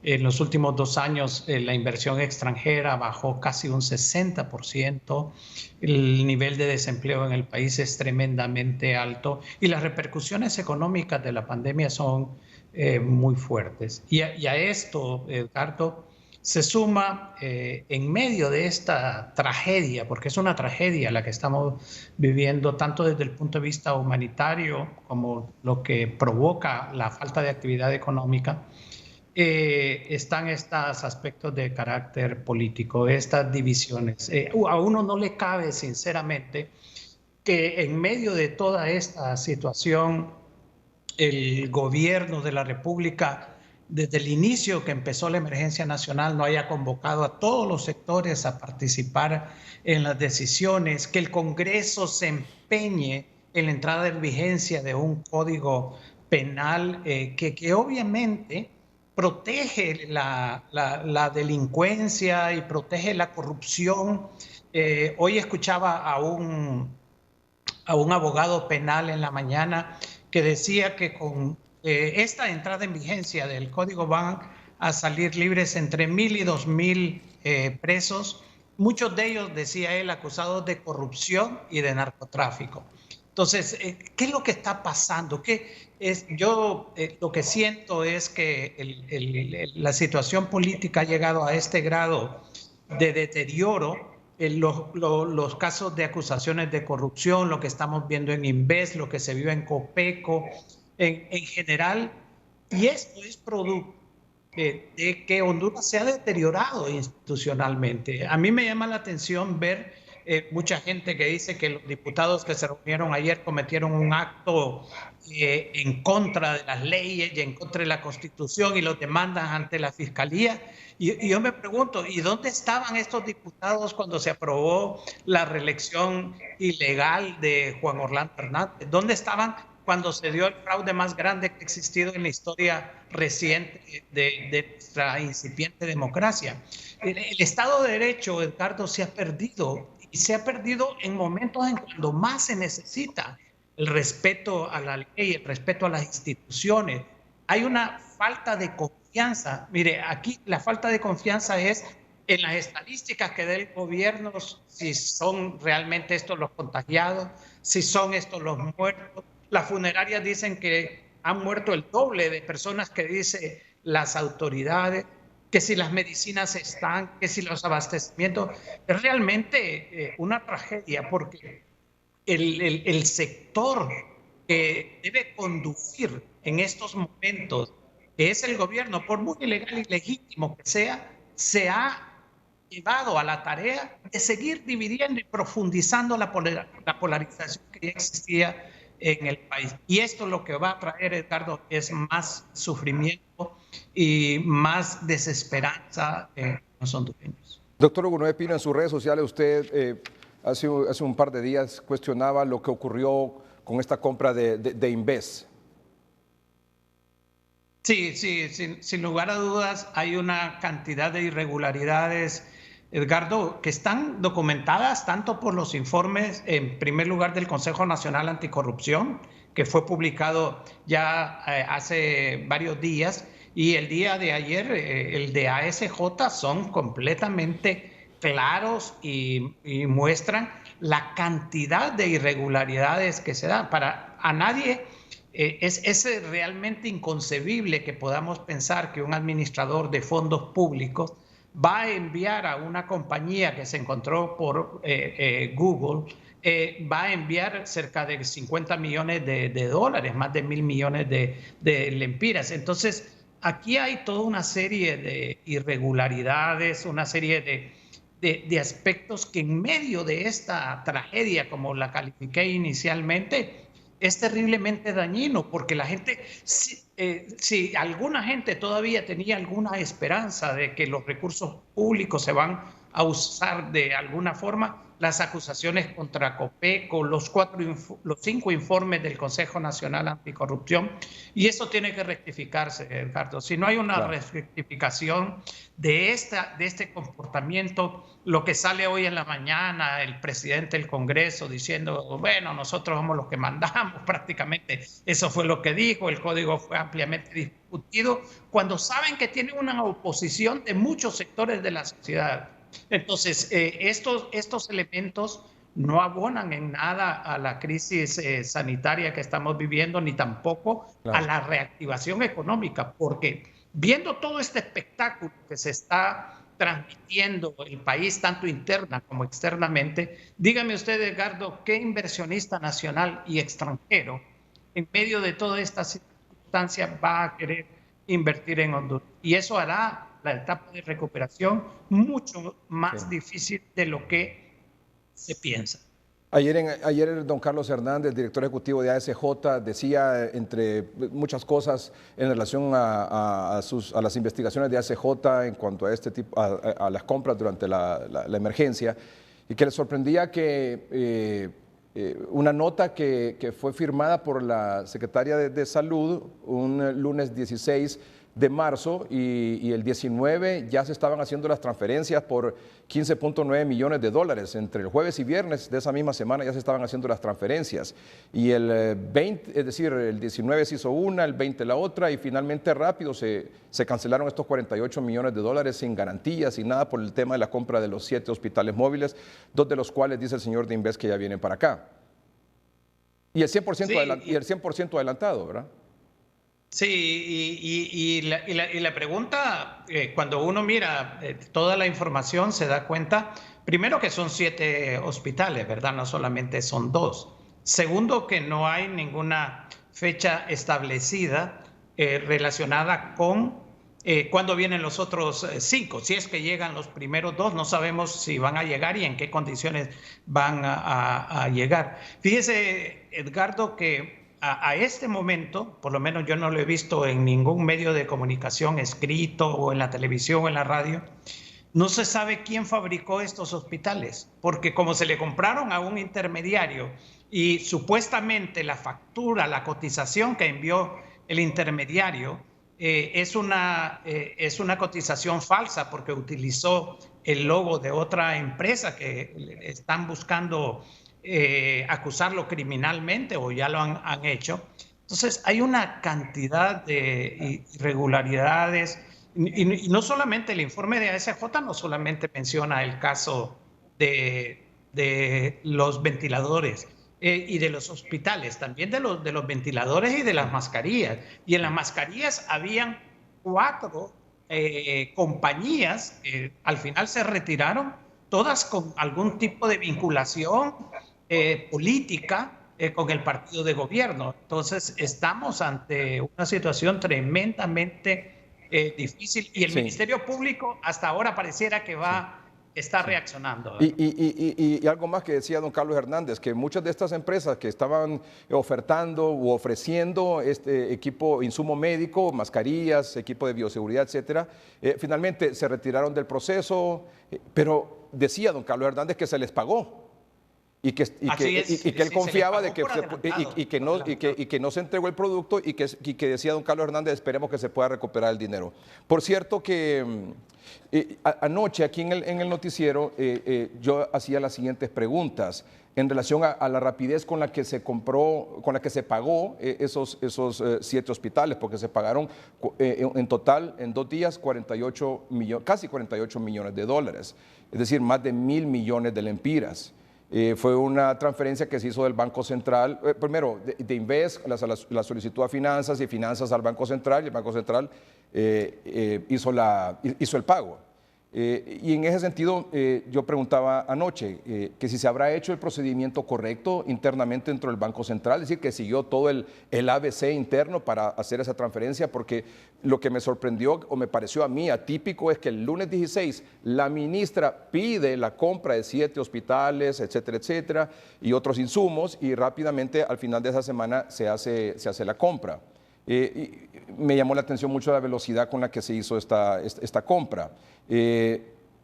En los últimos 2 años la inversión extranjera bajó casi un 60%. El nivel de desempleo en el país es tremendamente alto y las repercusiones económicas de la pandemia son muy fuertes. Y a esto, Edgardo, se suma en medio de esta tragedia, porque es una tragedia la que estamos viviendo, tanto desde el punto de vista humanitario como lo que provoca la falta de actividad económica, están estos aspectos de carácter político, estas divisiones. A uno no le cabe, sinceramente, que en medio de toda esta situación, el gobierno de la República, desde el inicio que empezó la emergencia nacional, no haya convocado a todos los sectores a participar en las decisiones, que el Congreso se empeñe en la entrada en vigencia de un código penal que obviamente protege la delincuencia y protege la corrupción. Hoy escuchaba a un abogado penal en la mañana que decía que con esta entrada en vigencia del código van a salir libres entre 1,000 y 2,000 presos, muchos de ellos, decía él, acusados de corrupción y de narcotráfico. Entonces, ¿qué es lo que está pasando? Yo lo que siento es que la situación política ha llegado a este grado de deterioro. Los casos de acusaciones de corrupción, lo que estamos viendo en Inves, lo que se vio en Copeco, en general, y esto es producto de que Honduras se ha deteriorado institucionalmente. A mí me llama la atención ver mucha gente que dice que los diputados que se reunieron ayer cometieron un acto en contra de las leyes y en contra de la Constitución y los demandan ante la Fiscalía. Y yo me pregunto, ¿y dónde estaban estos diputados cuando se aprobó la reelección ilegal de Juan Orlando Hernández? ¿Dónde estaban cuando se dio el fraude más grande que ha existido en la historia reciente de nuestra incipiente democracia? El Estado de Derecho, Edgardo, se ha perdido, y se ha perdido en momentos en cuando más se necesita el respeto a la ley, el respeto a las instituciones. Hay una falta de confianza. Mire, aquí la falta de confianza es en las estadísticas que dé el gobierno, si son realmente estos los contagiados, si son estos los muertos. Las funerarias dicen que han muerto el doble de personas que dicen las autoridades, que si las medicinas están, que si los abastecimientos. Es realmente una tragedia porque el sector que debe conducir en estos momentos, que es el gobierno, por muy ilegal y legítimo que sea, se ha llevado a la tarea de seguir dividiendo y profundizando la polarización que ya existía en el país. Y esto lo que va a traer, Edgardo, es más sufrimiento y más desesperanza en los hondureños. Doctor Hugo Noé Pino, en sus redes sociales usted hace un par de días cuestionaba lo que ocurrió con esta compra de Inves. Sí, sin lugar a dudas hay una cantidad de irregularidades, Edgardo, que están documentadas tanto por los informes, en primer lugar, del Consejo Nacional Anticorrupción, que fue publicado ya hace varios días, y el día de ayer, el de ASJ, son completamente claros y muestran la cantidad de irregularidades que se dan. A nadie es realmente inconcebible que podamos pensar que un administrador de fondos públicos va a enviar a una compañía que se encontró por Google, va a enviar cerca de 50 millones de dólares, más de 1,000 millones de lempiras. Entonces, aquí hay toda una serie de irregularidades, una serie de de aspectos que en medio de esta tragedia, como la califiqué inicialmente, es terriblemente dañino, porque la gente, si alguna gente todavía tenía alguna esperanza de que los recursos públicos se van a usar de alguna forma, las acusaciones contra Copeco, los 5 informes del Consejo Nacional Anticorrupción, y eso tiene que rectificarse, Edgardo. Si no hay una rectificación de este comportamiento, lo que sale hoy en la mañana, el presidente del Congreso diciendo, bueno, nosotros somos los que mandamos, prácticamente eso fue lo que dijo, el código fue ampliamente discutido, cuando saben que tiene una oposición de muchos sectores de la sociedad. Entonces, estos elementos no abonan en nada a la crisis sanitaria que estamos viviendo, ni tampoco a la reactivación económica, porque viendo todo este espectáculo que se está transmitiendo el país, tanto interna como externamente, dígame usted, Edgardo, ¿qué inversionista nacional y extranjero en medio de toda esta circunstancia va a querer invertir en Honduras? Y eso hará la etapa de recuperación mucho más difícil de lo que se piensa. Ayer don Carlos Hernández, director ejecutivo de ASJ, decía, entre muchas cosas, en relación a las investigaciones de ASJ en cuanto a este tipo, a las compras durante la emergencia, y que le sorprendía que una nota que fue firmada por la secretaria de Salud un lunes 16 de marzo y el 19 ya se estaban haciendo las transferencias por 15.9 millones de dólares. Entre el jueves y viernes de esa misma semana ya se estaban haciendo las transferencias. Y el 20, es decir, el 19 se hizo una, el 20 la otra, y finalmente rápido se cancelaron estos 48 millones de dólares sin garantías, sin nada, por el tema de la compra de los 7 hospitales móviles, 2 de los cuales dice el señor Dimbes que ya vienen para acá. Y el 100%, adelantado, ¿verdad? Sí, y la pregunta, cuando uno mira toda la información, se da cuenta, primero, que son 7 hospitales, ¿verdad? No solamente son 2. Segundo, que no hay ninguna fecha establecida relacionada con cuándo vienen los otros 5. Si es que llegan los primeros 2, no sabemos si van a llegar y en qué condiciones van a llegar. Fíjese, Edgardo, que a este momento, por lo menos yo no lo he visto en ningún medio de comunicación escrito o en la televisión o en la radio, no se sabe quién fabricó estos hospitales, porque como se le compraron a un intermediario y supuestamente la factura, la cotización que envió el intermediario es una cotización falsa, porque utilizó el logo de otra empresa que están buscando acusarlo criminalmente, o ya lo han hecho. Entonces hay una cantidad de irregularidades, y no solamente el informe de ASJ no solamente menciona el caso de los ventiladores y de los hospitales, también de los ventiladores y de las mascarillas. Y en las mascarillas habían 4 compañías que al final se retiraron, todas con algún tipo de vinculación política con el partido de gobierno. Entonces estamos ante una situación tremendamente difícil, y el Ministerio Público hasta ahora pareciera que está reaccionando. Y algo más que decía don Carlos Hernández, que muchas de estas empresas que estaban ofertando u ofreciendo este equipo, insumo médico, mascarillas, equipo de bioseguridad, etcétera, finalmente se retiraron del proceso, pero decía don Carlos Hernández que se les pagó. Y que él confiaba de que no se entregó el producto, y que decía don Carlos Hernández, esperemos que se pueda recuperar el dinero. Por cierto que anoche aquí en el noticiero yo hacía las siguientes preguntas en relación a la rapidez con la que se compró, con la que se pagó esos 7 hospitales, porque se pagaron en total en 2 días casi 48 millones de dólares, es decir, más de 1.000 millones de lempiras. Fue una transferencia que se hizo del Banco Central, primero de Inves, la solicitó a Finanzas, y Finanzas al Banco Central, y el Banco Central hizo el pago. Y en ese sentido, yo preguntaba anoche que si se habrá hecho el procedimiento correcto internamente dentro del Banco Central, es decir, que siguió todo el ABC interno para hacer esa transferencia, porque lo que me sorprendió o me pareció a mí atípico es que el lunes 16 la ministra pide la compra de 7 hospitales, etcétera, etcétera, y otros insumos, y rápidamente al final de esa semana se hace la compra. Y me llamó la atención mucho la velocidad con la que se hizo esta compra.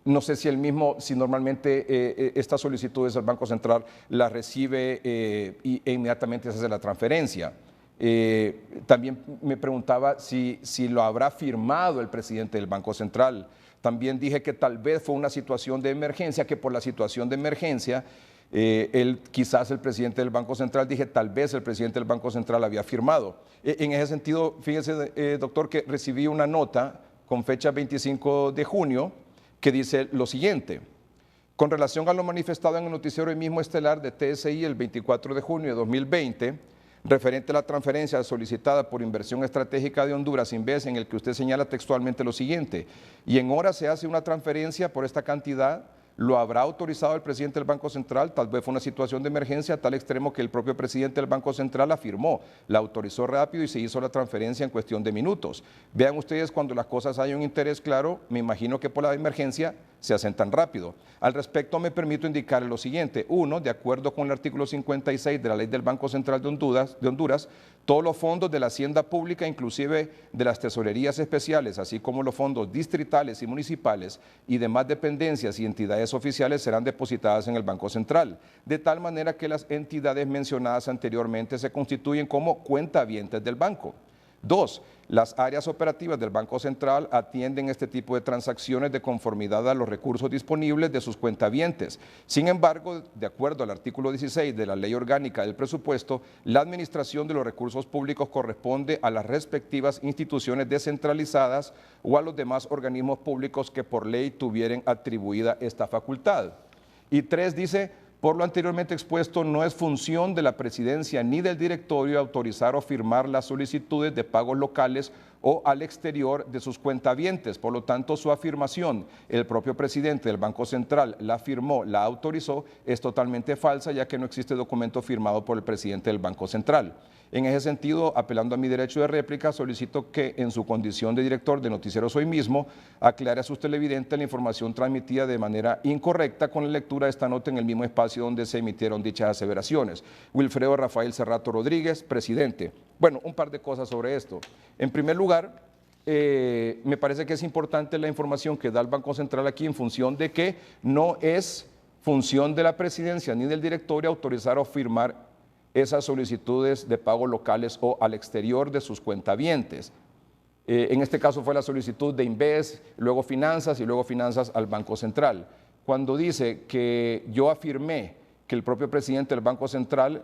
No sé si normalmente estas solicitudes del Banco Central las recibe e inmediatamente se hace la transferencia. También me preguntaba si lo habrá firmado el presidente del Banco Central. También dije que tal vez fue una situación de emergencia, que por la situación de emergencia quizás el presidente del Banco Central, dije tal vez el presidente del Banco Central había firmado. En ese sentido, fíjese, doctor, que recibí una nota con fecha 25 de junio que dice lo siguiente: con relación a lo manifestado en el noticiero hoy mismo estelar de TSI el 24 de junio de 2020, referente a la transferencia solicitada por Inversión Estratégica de Honduras, Inves, en el que usted señala textualmente lo siguiente: y en horas se hace una transferencia por esta cantidad. ¿Lo habrá autorizado el presidente del Banco Central? Tal vez fue una situación de emergencia a tal extremo que el propio presidente del Banco Central la firmó, la autorizó rápido y se hizo la transferencia en cuestión de minutos. Vean ustedes, cuando las cosas hay un interés claro, me imagino que por la emergencia se hacen tan rápido. Al respecto, me permito indicar lo siguiente. Uno, de acuerdo con el artículo 56 de la Ley del Banco Central de Honduras, todos los fondos de la hacienda pública, inclusive de las tesorerías especiales, así como los fondos distritales y municipales y demás dependencias y entidades oficiales serán depositadas en el Banco Central, de tal manera que las entidades mencionadas anteriormente se constituyen como cuentavientes del banco. 2. Las áreas operativas del Banco Central atienden este tipo de transacciones de conformidad a los recursos disponibles de sus cuentavientes. Sin embargo, de acuerdo al artículo 16 de la Ley Orgánica del Presupuesto, la administración de los recursos públicos corresponde a las respectivas instituciones descentralizadas o a los demás organismos públicos que por ley tuvieran atribuida esta facultad. Y 3 dice: por lo anteriormente expuesto, no es función de la presidencia ni del directorio autorizar o firmar las solicitudes de pagos locales o al exterior de sus cuentavientes. Por lo tanto, su afirmación, el propio presidente del Banco Central la firmó, la autorizó, es totalmente falsa, ya que no existe documento firmado por el presidente del Banco Central. En ese sentido, apelando a mi derecho de réplica, solicito que en su condición de director de Noticieros Hoy Mismo, aclare a sus televidentes la información transmitida de manera incorrecta con la lectura de esta nota en el mismo espacio donde se emitieron dichas aseveraciones. Wilfredo Rafael Cerrato Rodríguez, presidente. Bueno, un par de cosas sobre esto. En primer lugar, me parece que es importante la información que da el Banco Central aquí, en función de que no es función de la presidencia ni del directorio autorizar o firmar esas solicitudes de pagos locales o al exterior de sus cuentavientes. En este caso fue la solicitud de Inves, luego Finanzas y luego Finanzas al Banco Central. Cuando dice que yo afirmé que el propio presidente del Banco Central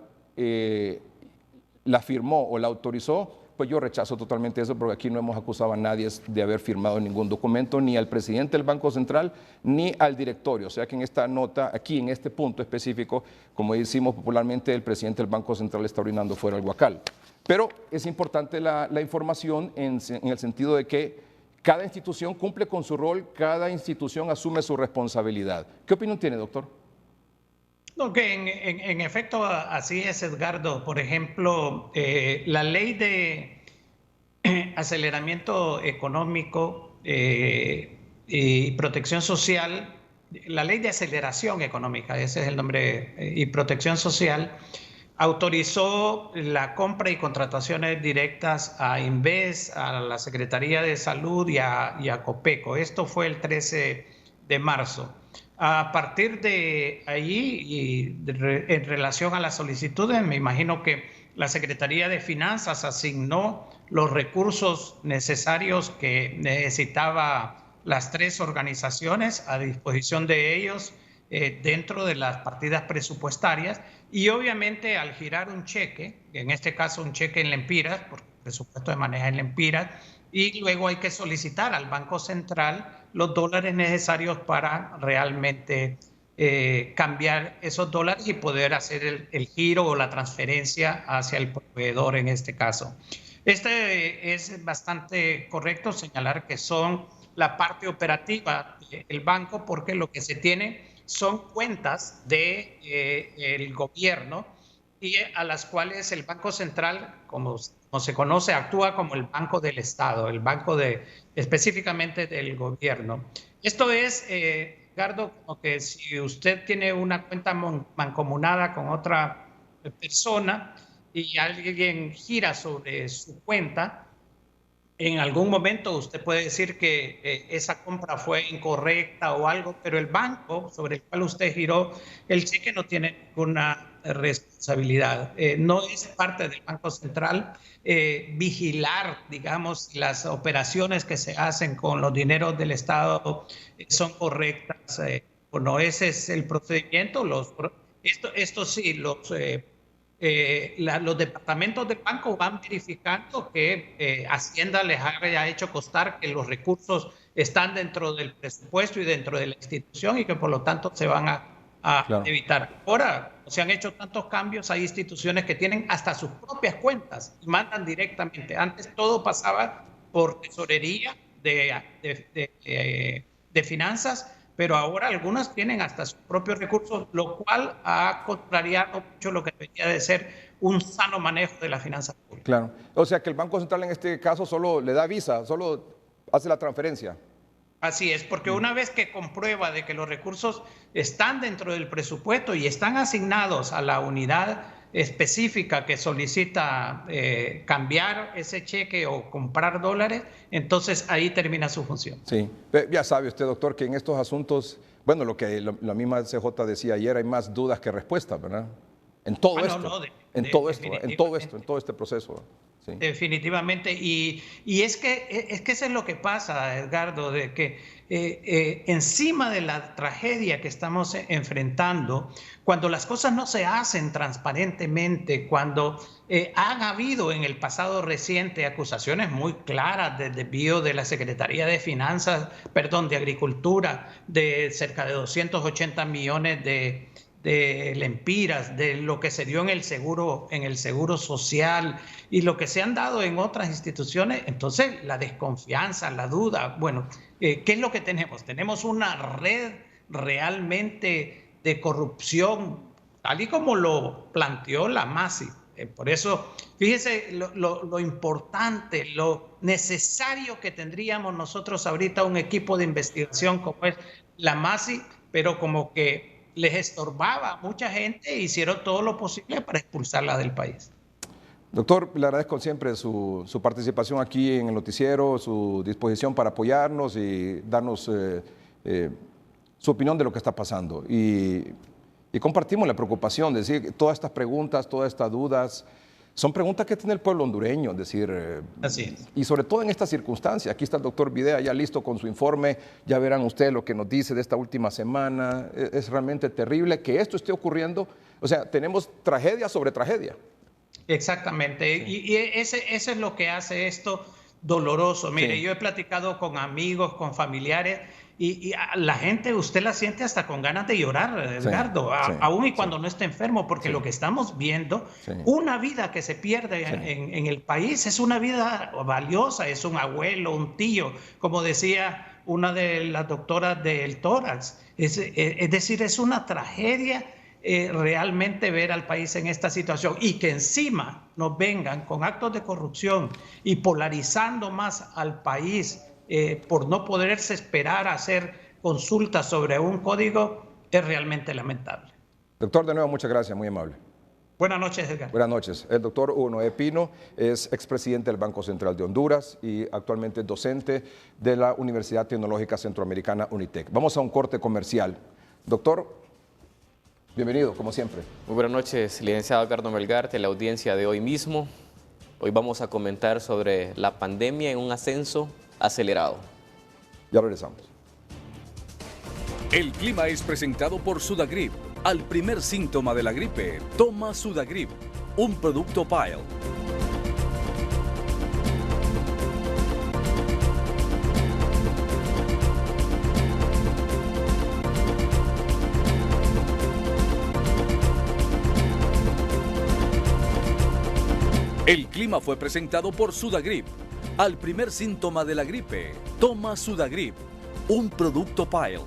la firmó o la autorizó, pues yo rechazo totalmente eso, porque aquí no hemos acusado a nadie de haber firmado ningún documento, ni al presidente del Banco Central, ni al directorio. O sea que en esta nota, aquí en este punto específico, como decimos popularmente, el presidente del Banco Central está orinando fuera del guacal. Pero es importante la información en el sentido de que cada institución cumple con su rol, cada institución asume su responsabilidad. ¿Qué opinión tiene, doctor? No, que en efecto así es, Edgardo. Por ejemplo, la ley de aceleramiento económico y protección social, la ley de aceleración económica, ese es el nombre, y protección social, autorizó la compra y contrataciones directas a Inves, a la Secretaría de Salud y a Copeco. Esto fue el 13 de marzo. A partir de allí, y en relación a las solicitudes, me imagino que la Secretaría de Finanzas asignó los recursos necesarios que necesitaba las 3 organizaciones a disposición de ellos dentro de las partidas presupuestarias, y obviamente al girar un cheque, en este caso un cheque en lempiras, porque el presupuesto se maneja en lempiras, y luego hay que solicitar al Banco Central los dólares necesarios para realmente cambiar esos dólares y poder hacer el giro o la transferencia hacia el proveedor en este caso. Es bastante correcto señalar que son la parte operativa del banco, porque lo que se tiene son cuentas del gobierno y a las cuales el Banco Central, como se conoce, actúa como el banco del Estado, el banco específicamente del gobierno. Esto es, Edgardo, como que si usted tiene una cuenta mancomunada con otra persona y alguien gira sobre su cuenta, en algún momento usted puede decir que esa compra fue incorrecta o algo, pero el banco sobre el cual usted giró el cheque no tiene ninguna responsabilidad. No es parte del Banco Central vigilar, digamos, las operaciones que se hacen con los dineros del Estado son correctas. Bueno, ese es el procedimiento. Esto sí, los departamentos del banco van verificando que Hacienda les haya hecho constar que los recursos están dentro del presupuesto y dentro de la institución y que por lo tanto se van a evitar. Ahora se han hecho tantos cambios, hay instituciones que tienen hasta sus propias cuentas y mandan directamente. Antes todo pasaba por tesorería de finanzas, pero ahora algunas tienen hasta sus propios recursos, lo cual ha contrariado mucho lo que debería de ser un sano manejo de las finanzas públicas. Claro. O sea que el Banco Central en este caso solo le da visa, solo hace la transferencia. Así es, porque una vez que comprueba de que los recursos están dentro del presupuesto y están asignados a la unidad específica que solicita cambiar ese cheque o comprar dólares, entonces ahí termina su función. Sí, ya sabe usted, doctor, que en estos asuntos, bueno, lo que la misma CJ decía ayer, hay más dudas que respuestas, ¿verdad? En todo en todo este proceso. Sí. Definitivamente, y es que eso es lo que pasa, Edgardo, de que encima de la tragedia que estamos enfrentando, cuando las cosas no se hacen transparentemente, cuando han habido en el pasado reciente acusaciones muy claras de desvío de la Secretaría de de Agricultura, de cerca de 280 millones de lempiras, de lo que se dio en el seguro social y lo que se han dado en otras instituciones, entonces la desconfianza, la duda, bueno, ¿qué es lo que tenemos? Tenemos una red realmente de corrupción, tal y como lo planteó la MASI. Por eso, fíjese lo importante, lo necesario que tendríamos nosotros ahorita un equipo de investigación como es la MASI, pero como que les estorbaba a mucha gente e hicieron todo lo posible para expulsarla del país. Doctor, le agradezco siempre su participación aquí en el noticiero, su disposición para apoyarnos y darnos su opinión de lo que está pasando. Y compartimos la preocupación, es decir, todas estas preguntas, todas estas dudas, son preguntas que tiene el pueblo hondureño, es decir, así es. Y sobre todo en estas circunstancias. Aquí está el doctor Videa ya listo con su informe, ya verán ustedes lo que nos dice de esta última semana. Es realmente terrible que esto esté ocurriendo, o sea, tenemos tragedia sobre tragedia. Exactamente, sí. Y ese es lo que hace esto doloroso. Mire, sí. Yo he platicado con amigos, con familiares, y a la gente usted la siente hasta con ganas de llorar, Edgardo, sí, aún y cuando no esté enfermo, porque lo que estamos viendo, una vida que se pierde en el país es una vida valiosa, es un abuelo, un tío, como decía una de las doctoras del tórax. Es decir, es una tragedia realmente ver al país en esta situación y que encima nos vengan con actos de corrupción y polarizando más al país por no poderse esperar a hacer consultas sobre un código, es realmente lamentable. Doctor, de nuevo, muchas gracias, muy amable. Buenas noches, Edgar. Buenas noches. El doctor Hugo Noé Pino es expresidente del Banco Central de Honduras y actualmente docente de la Universidad Tecnológica Centroamericana UNITEC. Vamos a un corte comercial. Doctor, bienvenido, como siempre. Muy buenas noches, licenciado Edgardo Melgar, la audiencia de hoy mismo. Hoy vamos a comentar sobre la pandemia en un ascenso acelerado. Ya regresamos. El clima es presentado por Sudagrip. Al primer síntoma de la gripe, toma Sudagrip, un producto Pile. El clima fue presentado por Sudagrip. Al primer síntoma de la gripe, toma Sudagrip, un producto Pile.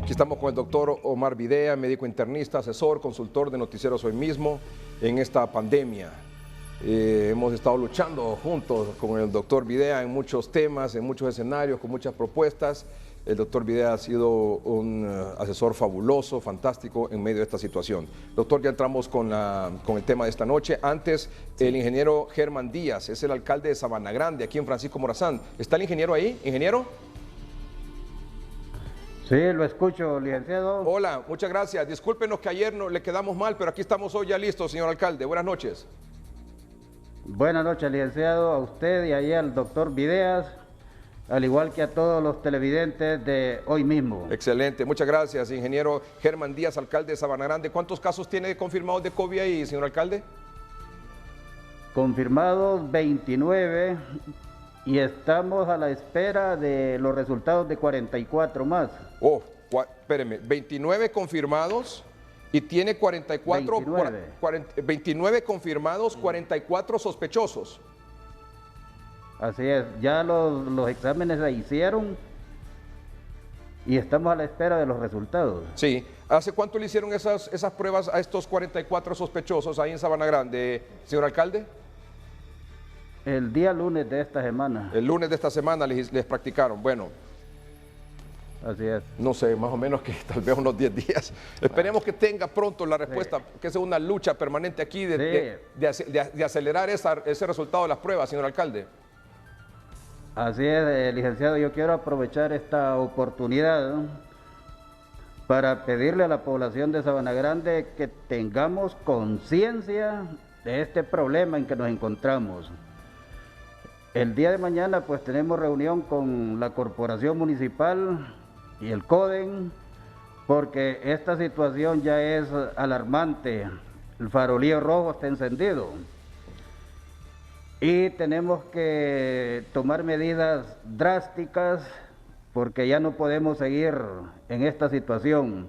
Estamos con el doctor Omar Videa, médico internista, asesor, consultor de Noticieros Hoy Mismo en esta pandemia. Hemos estado luchando juntos con el doctor Videa en muchos temas, en muchos escenarios, con muchas propuestas. El doctor Videa ha sido un asesor fabuloso, fantástico en medio de esta situación. Doctor, ya entramos con el tema de esta noche. Antes, el ingeniero Germán Díaz, es el alcalde de Sabana Grande, aquí en Francisco Morazán. ¿Está el ingeniero ahí, ingeniero? Sí, lo escucho, licenciado. Hola, muchas gracias. Discúlpenos que ayer no le quedamos mal, pero aquí estamos hoy ya listos, señor alcalde. Buenas noches. Buenas noches, licenciado, a usted y ahí al doctor Videas, al igual que a todos los televidentes de Hoy Mismo. Excelente, muchas gracias, ingeniero Germán Díaz, alcalde de Sabana Grande. ¿Cuántos casos tiene confirmados de COVID ahí, señor alcalde? Confirmados 29 y estamos a la espera de los resultados de 44 más. Oh, espéreme, 29 confirmados y tiene 44... 29 confirmados, 44 sospechosos. Así es, ya los exámenes se hicieron y estamos a la espera de los resultados. Sí, ¿hace cuánto le hicieron esas pruebas a estos 44 sospechosos ahí en Sabana Grande, señor alcalde? El día lunes de esta semana. El lunes de esta semana les practicaron, bueno. Así es. No sé, más o menos que tal vez unos 10 días. Esperemos que tenga pronto la respuesta, sí, que sea una lucha permanente aquí de acelerar ese resultado de las pruebas, señor alcalde. Así es, licenciado, yo quiero aprovechar esta oportunidad para pedirle a la población de Sabana Grande que tengamos conciencia de este problema en que nos encontramos. El día de mañana pues tenemos reunión con la Corporación Municipal y el CODEN porque esta situación ya es alarmante. El farolillo rojo está encendido y tenemos que tomar medidas drásticas porque ya no podemos seguir en esta situación.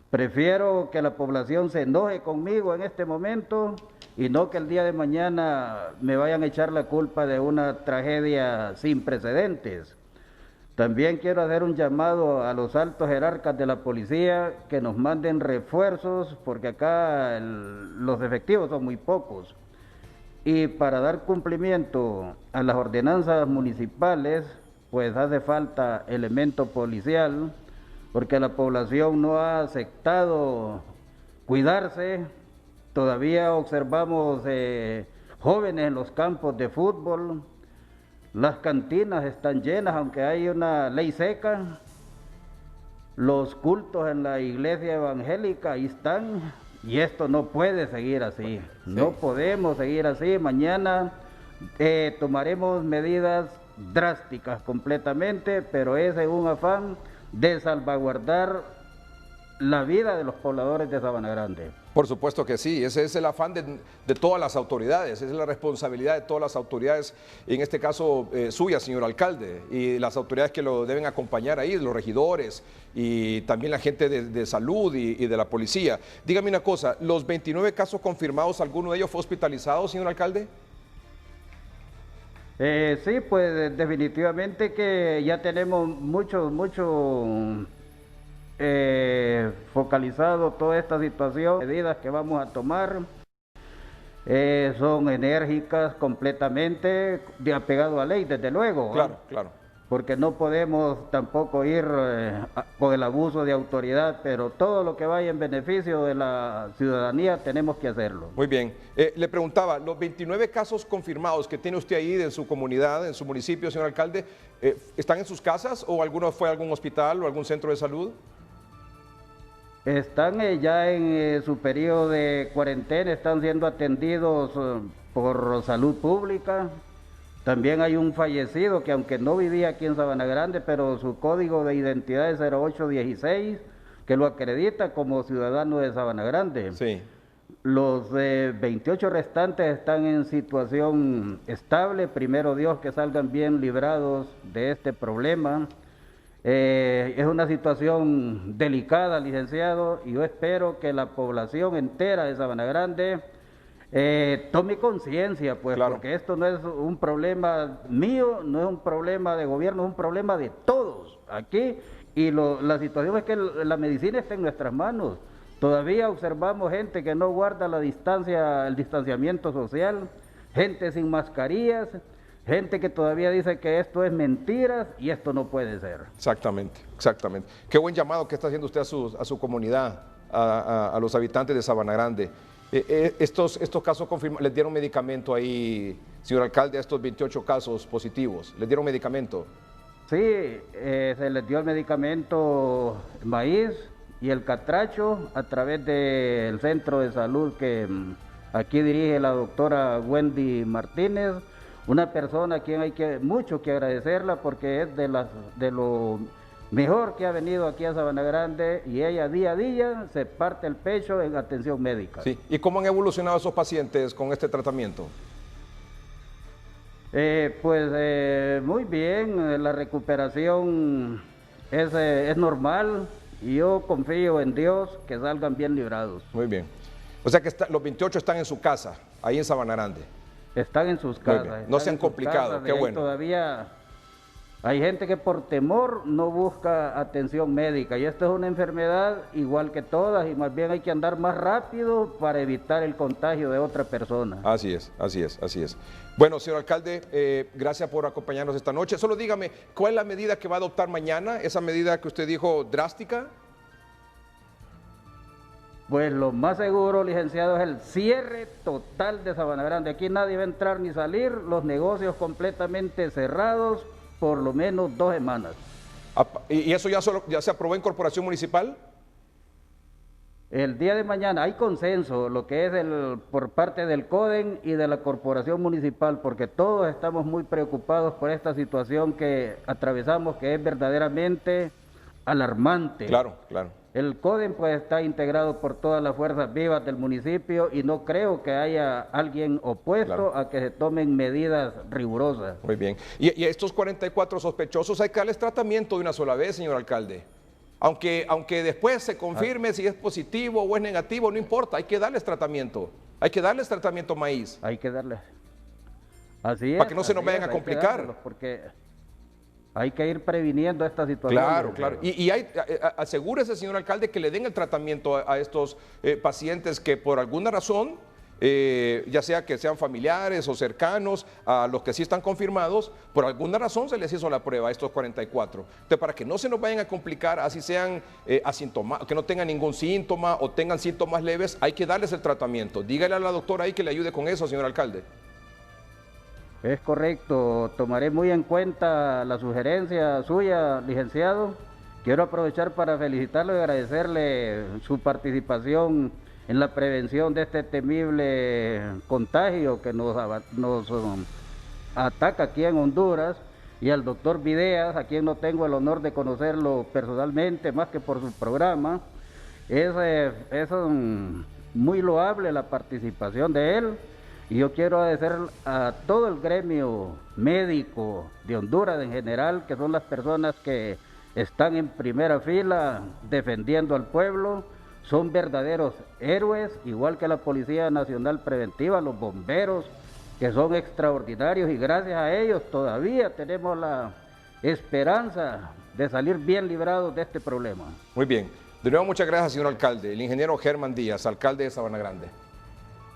Prefiero que la población se enoje conmigo en este momento y no que el día de mañana me vayan a echar la culpa de una tragedia sin precedentes. También quiero hacer un llamado a los altos jerarcas de la policía que nos manden refuerzos porque acá los efectivos son muy pocos. Y para dar cumplimiento a las ordenanzas municipales, pues hace falta elemento policial porque la población no ha aceptado cuidarse. Todavía observamos jóvenes en los campos de fútbol, las cantinas están llenas aunque hay una ley seca, los cultos en la iglesia evangélica ahí están y esto no puede seguir así, no podemos seguir así. Mañana tomaremos medidas drásticas completamente, pero es en un afán de salvaguardar la vida de los pobladores de Sabana Grande. Por supuesto que sí, ese es el afán de todas las autoridades, esa es la responsabilidad de todas las autoridades, en este caso suya, señor alcalde, y las autoridades que lo deben acompañar ahí, los regidores y también la gente de salud y de la policía. Dígame una cosa, los 29 casos confirmados, ¿alguno de ellos fue hospitalizado, señor alcalde? Sí, pues definitivamente que ya tenemos mucho focalizado toda esta situación. Medidas que vamos a tomar son enérgicas completamente, de apegado a ley, desde luego. Claro, claro. Porque no podemos tampoco ir con el abuso de autoridad, pero todo lo que vaya en beneficio de la ciudadanía tenemos que hacerlo. Muy bien. Le preguntaba, los 29 casos confirmados que tiene usted ahí en su comunidad, en su municipio, señor alcalde, ¿están en sus casas o alguno fue a algún hospital o algún centro de salud? Están ya en su periodo de cuarentena, están siendo atendidos por salud pública. También hay un fallecido que aunque no vivía aquí en Sabana Grande, pero su código de identidad es 0816, que lo acredita como ciudadano de Sabana Grande. Sí. Los 28 restantes están en situación estable. Primero Dios que salgan bien librados de este problema. Es una situación delicada, licenciado, y yo espero que la población entera de Sabana Grande tome conciencia, pues, claro, porque esto no es un problema mío, no es un problema de gobierno, es un problema de todos aquí, y la situación es que la medicina está en nuestras manos. Todavía observamos gente que no guarda la distancia, el distanciamiento social, gente sin mascarillas, gente que todavía dice que esto es mentiras y esto no puede ser. Exactamente, exactamente. Qué buen llamado que está haciendo usted a su comunidad, a los habitantes de Sabana Grande. Estos casos confirmados, ¿les dieron medicamento ahí, señor alcalde, a estos 28 casos positivos? ¿Les dieron medicamento? Sí, se les dio el medicamento maíz y el catracho a través del centro de salud que aquí dirige la doctora Wendy Martínez, una persona a quien hay mucho que agradecerla porque es de lo mejor que ha venido aquí a Sabana Grande, y ella día a día se parte el pecho en atención médica. Sí. ¿Y cómo han evolucionado esos pacientes con este tratamiento? Muy bien, la recuperación es normal y yo confío en Dios que salgan bien librados. Muy bien. O sea que los 28 están en su casa, ahí en Sabana Grande. Están en sus casas. No se han complicado, qué bueno. Todavía hay gente que por temor no busca atención médica, y esto es una enfermedad igual que todas, y más bien hay que andar más rápido para evitar el contagio de otra persona. Así es, así es, así es. Bueno, señor alcalde, gracias por acompañarnos esta noche. Solo dígame, ¿cuál es la medida que va a adoptar mañana? ¿Esa medida que usted dijo drástica? Pues lo más seguro, licenciado, es el cierre total de Sabana Grande. Aquí nadie va a entrar ni salir, los negocios completamente cerrados por lo menos 2 semanas. ¿Y eso ya se aprobó en Corporación Municipal? El día de mañana hay consenso, lo que es por parte del CODEN y de la Corporación Municipal, porque todos estamos muy preocupados por esta situación que atravesamos, que es verdaderamente alarmante. Claro, claro. El CODEN pues está integrado por todas las fuerzas vivas del municipio y no creo que haya alguien opuesto a que se tomen medidas rigurosas. Muy bien. ¿Y a estos 44 sospechosos hay que darles tratamiento de una sola vez, señor alcalde? Aunque después se confirme si es positivo o es negativo, no importa, hay que darles tratamiento. Hay que darles tratamiento maíz. Hay que darles. Así es. Para que no se nos vayan a complicar. Porque hay que ir previniendo esta situación. Claro, claro. Y asegúrese, señor alcalde, que le den el tratamiento a estos pacientes que por alguna razón, ya sea que sean familiares o cercanos a los que sí están confirmados, por alguna razón se les hizo la prueba a estos 44. Entonces, para que no se nos vayan a complicar, así sean asintomáticos, que no tengan ningún síntoma o tengan síntomas leves, hay que darles el tratamiento. Dígale a la doctora ahí que le ayude con eso, señor alcalde. Es correcto, tomaré muy en cuenta la sugerencia suya, licenciado. Quiero aprovechar para felicitarlo y agradecerle su participación en la prevención de este temible contagio que nos ataca aquí en Honduras, y al doctor Videas, a quien no tengo el honor de conocerlo personalmente, más que por su programa. Es muy loable la participación de él. Y yo quiero agradecer a todo el gremio médico de Honduras en general, que son las personas que están en primera fila defendiendo al pueblo. Son verdaderos héroes, igual que la Policía Nacional Preventiva, los bomberos, que son extraordinarios, y gracias a ellos todavía tenemos la esperanza de salir bien librados de este problema. Muy bien. De nuevo, muchas gracias, señor alcalde. El ingeniero Germán Díaz, alcalde de Sabana Grande.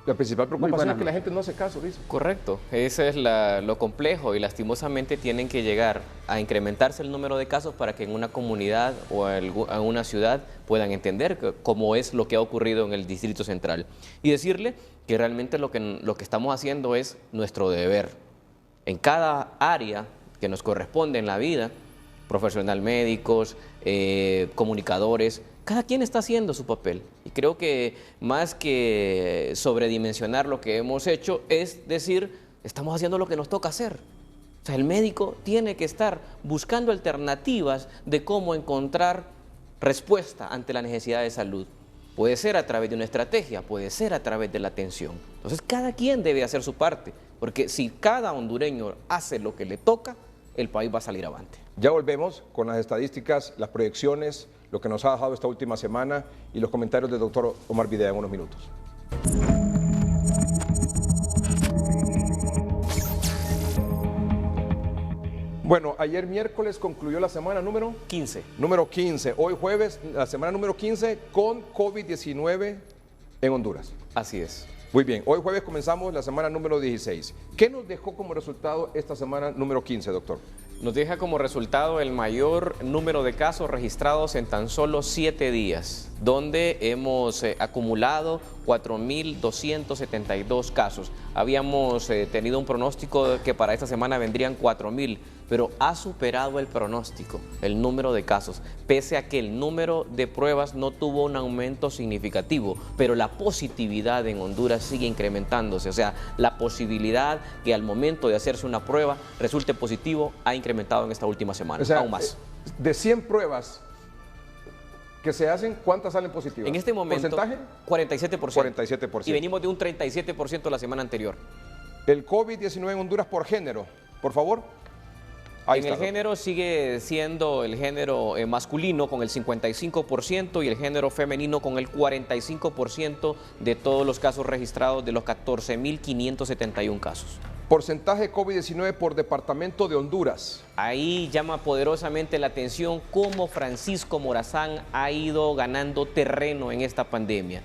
La principal preocupación es que la gente no hace caso, dice. Correcto, ese es lo complejo, y lastimosamente tienen que llegar a incrementarse el número de casos para que en una comunidad o en una ciudad puedan entender cómo es lo que ha ocurrido en el Distrito Central. Y decirle que realmente lo que estamos haciendo es nuestro deber. En cada área que nos corresponde en la vida, profesional médicos, comunicadores, cada quien está haciendo su papel, y creo que más que sobredimensionar lo que hemos hecho es decir, estamos haciendo lo que nos toca hacer. O sea, el médico tiene que estar buscando alternativas de cómo encontrar respuesta ante la necesidad de salud. puede ser a través de una estrategia, puede ser a través de la atención. Entonces cada quien debe hacer su parte, porque si cada hondureño hace lo que le toca, el país va a salir avante. Ya volvemos con las estadísticas, las proyecciones, lo que nos ha dejado esta última semana y los comentarios del doctor Omar Videla en unos minutos. Bueno, ayer miércoles concluyó la semana número 15. Número 15. Hoy jueves, la semana número 15 con COVID-19 en Honduras. Así es. Muy bien, hoy jueves comenzamos la semana número 16. ¿Qué nos dejó como resultado esta semana número 15, doctor? Nos deja como resultado el mayor número de casos registrados en tan solo 7 días, donde hemos acumulado 4.272 casos. Habíamos tenido un pronóstico de que para esta semana vendrían 4.000, pero ha superado el pronóstico, el número de casos, pese a que el número de pruebas no tuvo un aumento significativo, pero la positividad en Honduras sigue incrementándose, o sea, la posibilidad que al momento de hacerse una prueba resulte positivo ha incrementado en esta última semana, o sea, aún más. De 100 pruebas que se hacen, ¿cuántas salen positivas? En este momento, ¿porcentaje? 47%. 47%. Y venimos de un 37% la semana anterior. El COVID-19 en Honduras por género, por favor. Ahí en el género sigue siendo el género masculino con el 55% y el género femenino con el 45% de todos los casos registrados de los 14.571 casos. Porcentaje COVID-19 por departamento de Honduras. Ahí llama poderosamente la atención cómo Francisco Morazán ha ido ganando terreno en esta pandemia,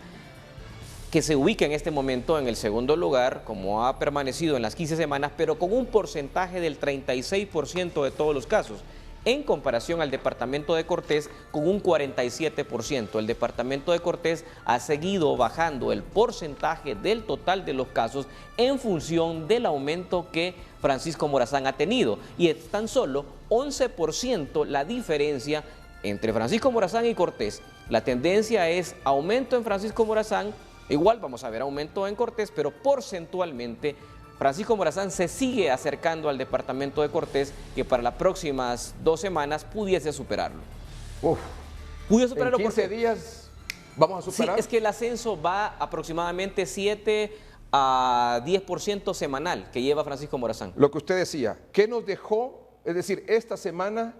que se ubica en este momento en el segundo lugar, como ha permanecido en las 15 semanas, pero con un porcentaje del 36% de todos los casos, en comparación al departamento de Cortés con un 47%. El departamento de Cortés ha seguido bajando el porcentaje del total de los casos en función del aumento que Francisco Morazán ha tenido, y es tan solo 11% la diferencia entre Francisco Morazán y Cortés. La tendencia es aumento en Francisco Morazán. Igual vamos a ver aumento en Cortés, pero porcentualmente Francisco Morazán se sigue acercando al departamento de Cortés, que para las próximas 2 semanas pudiese superarlo. ¿Pudiese superarlo? En 15 días vamos a superar. Sí, es que el ascenso va aproximadamente 7 a 10% semanal que lleva Francisco Morazán. Lo que usted decía, ¿qué nos dejó? Es decir, esta semana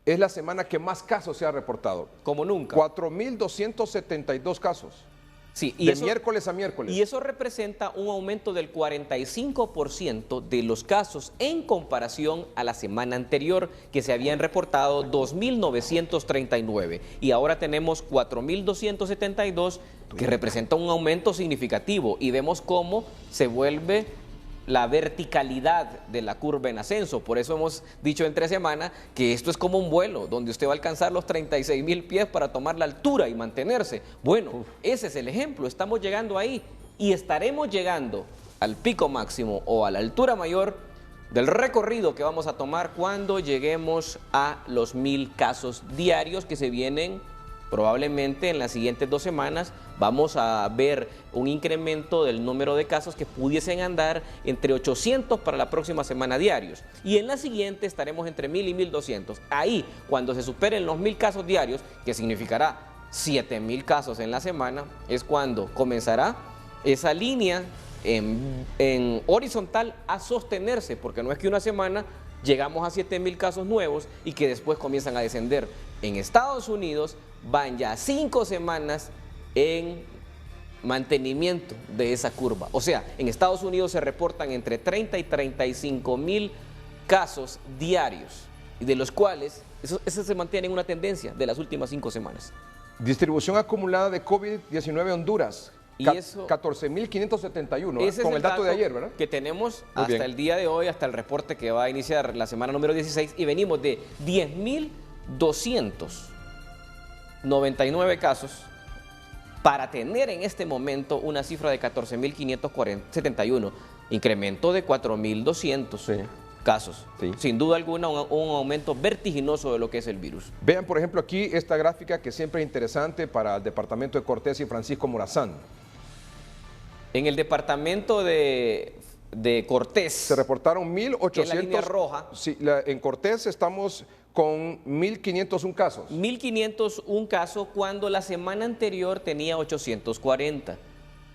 es la semana que más casos se ha reportado. Como nunca. 4.272 casos. Sí, y de miércoles a miércoles. Y eso representa un aumento del 45% de los casos en comparación a la semana anterior, que se habían reportado 2.939. Y ahora tenemos 4.272, que representa un aumento significativo. Y vemos cómo se vuelve la verticalidad de la curva en ascenso. Por eso hemos dicho entre semana que esto es como un vuelo, donde usted va a alcanzar los 36.000 pies para tomar la altura y mantenerse. Bueno, ese es el ejemplo, estamos llegando ahí y estaremos llegando al pico máximo o a la altura mayor del recorrido que vamos a tomar cuando lleguemos a los 1.000 casos diarios que se vienen. Probablemente en las siguientes 2 semanas vamos a ver un incremento del número de casos que pudiesen andar entre 800 para la próxima semana diarios. Y en la siguiente estaremos entre 1.000 y 1.200. Ahí, cuando se superen los 1.000 casos diarios, que significará 7.000 casos en la semana, es cuando comenzará esa línea en horizontal a sostenerse, porque no es que una semana llegamos a 7.000 casos nuevos y que después comienzan a descender. En Estados Unidos van ya 5 semanas en mantenimiento de esa curva. O sea, en Estados Unidos se reportan entre 30 y 35.000 casos diarios, y de los cuales eso se mantiene en una tendencia de las últimas 5 semanas. Distribución acumulada de COVID-19 Honduras. Y eso 14.571, con el dato de ayer, ¿verdad? Que tenemos hasta el día de hoy, hasta el reporte que va a iniciar la semana número 16, y venimos de 10.299 casos para tener en este momento una cifra de 14.571, incremento de 4.200 casos. Sí. Sin duda alguna un aumento vertiginoso de lo que es el virus. Vean, por ejemplo, aquí esta gráfica que siempre es interesante para el departamento de Cortés y Francisco Morazán. En el departamento de Cortés se reportaron 1.800. La línea roja. Sí, en Cortés estamos con 1.501 casos. 1.501 casos cuando la semana anterior tenía 840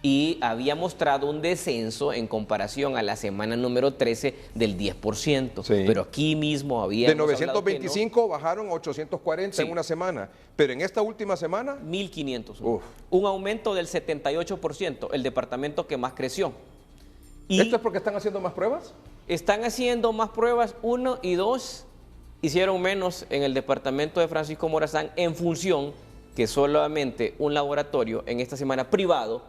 y había mostrado un descenso en comparación a la semana número 13 del 10%. Sí. Pero aquí mismo había... De 925 bajaron a 840 en una semana, pero en esta última semana... 1.500. Un aumento del 78%, el departamento que más creció. Y ¿esto es porque están haciendo más pruebas? Están haciendo más pruebas, 1 y 2... hicieron menos en el departamento de Francisco Morazán en función que solamente un laboratorio en esta semana privado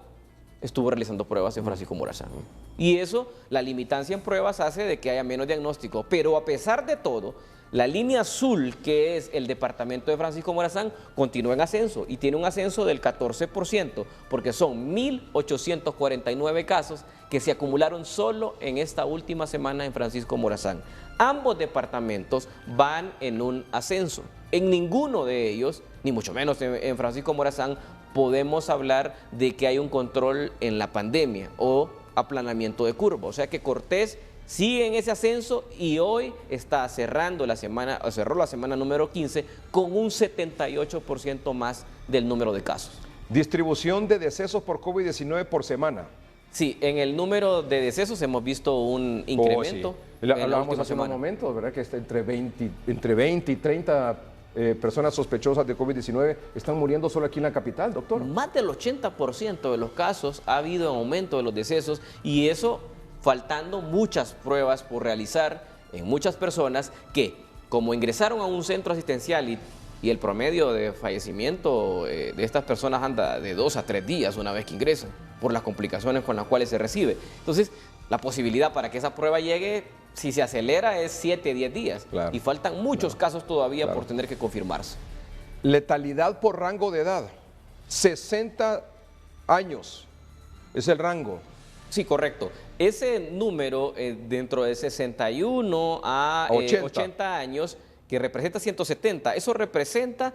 estuvo realizando pruebas en Francisco Morazán. Y eso, la limitancia en pruebas hace de que haya menos diagnóstico. Pero a pesar de todo, la línea azul, que es el departamento de Francisco Morazán, continúa en ascenso y tiene un ascenso del 14%, porque son 1.849 casos que se acumularon solo en esta última semana en Francisco Morazán. Ambos departamentos van en un ascenso. En ninguno de ellos, ni mucho menos en Francisco Morazán, podemos hablar de que hay un control en la pandemia o aplanamiento de curva. O sea que Cortés sigue en ese ascenso y hoy está cerró la semana número 15 con un 78% más del número de casos. Distribución de decesos por COVID-19 por semana. Sí, en el número de decesos hemos visto un incremento. Sí. Hablábamos hace unos momentos, ¿verdad? Que está entre 20 y 30 personas sospechosas de COVID-19 están muriendo solo aquí en la capital, doctor. Más del 80% de los casos ha habido aumento de los decesos y eso faltando muchas pruebas por realizar en muchas personas que, como ingresaron a un centro asistencial y el promedio de fallecimiento de estas personas anda de 2 a 3 días una vez que ingresan, por las complicaciones con las cuales se recibe. Entonces, la posibilidad para que esa prueba llegue, si se acelera, es 7, 10 días. Claro, y faltan muchos casos todavía por tener que confirmarse. Letalidad por rango de edad. 60 años es el rango. Sí, correcto. Ese número dentro de 61 a 80 años, que representa 170, eso representa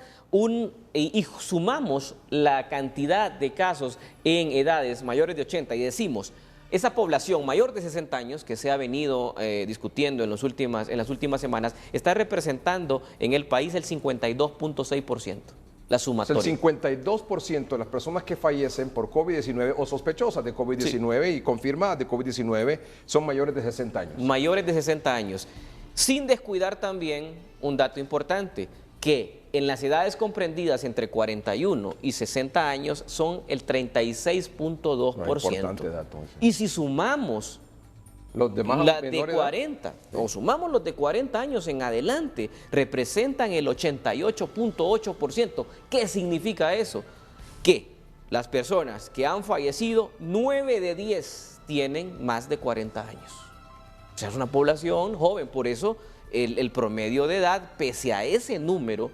y sumamos la cantidad de casos en edades mayores de 80 y decimos, esa población mayor de 60 años que se ha venido discutiendo en las últimas semanas, está representando en el país el 52.6%. La sumatoria. El 52% de las personas que fallecen por COVID-19 o sospechosas de COVID-19 y confirmadas de COVID-19 son mayores de 60 años. Mayores de 60 años. Sin descuidar también un dato importante, que en las edades comprendidas entre 41 y 60 años son el 36.2%. Y si sumamos los demás la de 40, o sumamos los de 40 años en adelante, representan el 88.8%. ¿Qué significa eso? Que las personas que han fallecido, 9 de 10 tienen más de 40 años. O sea, es una población joven, por eso el promedio de edad, pese a ese número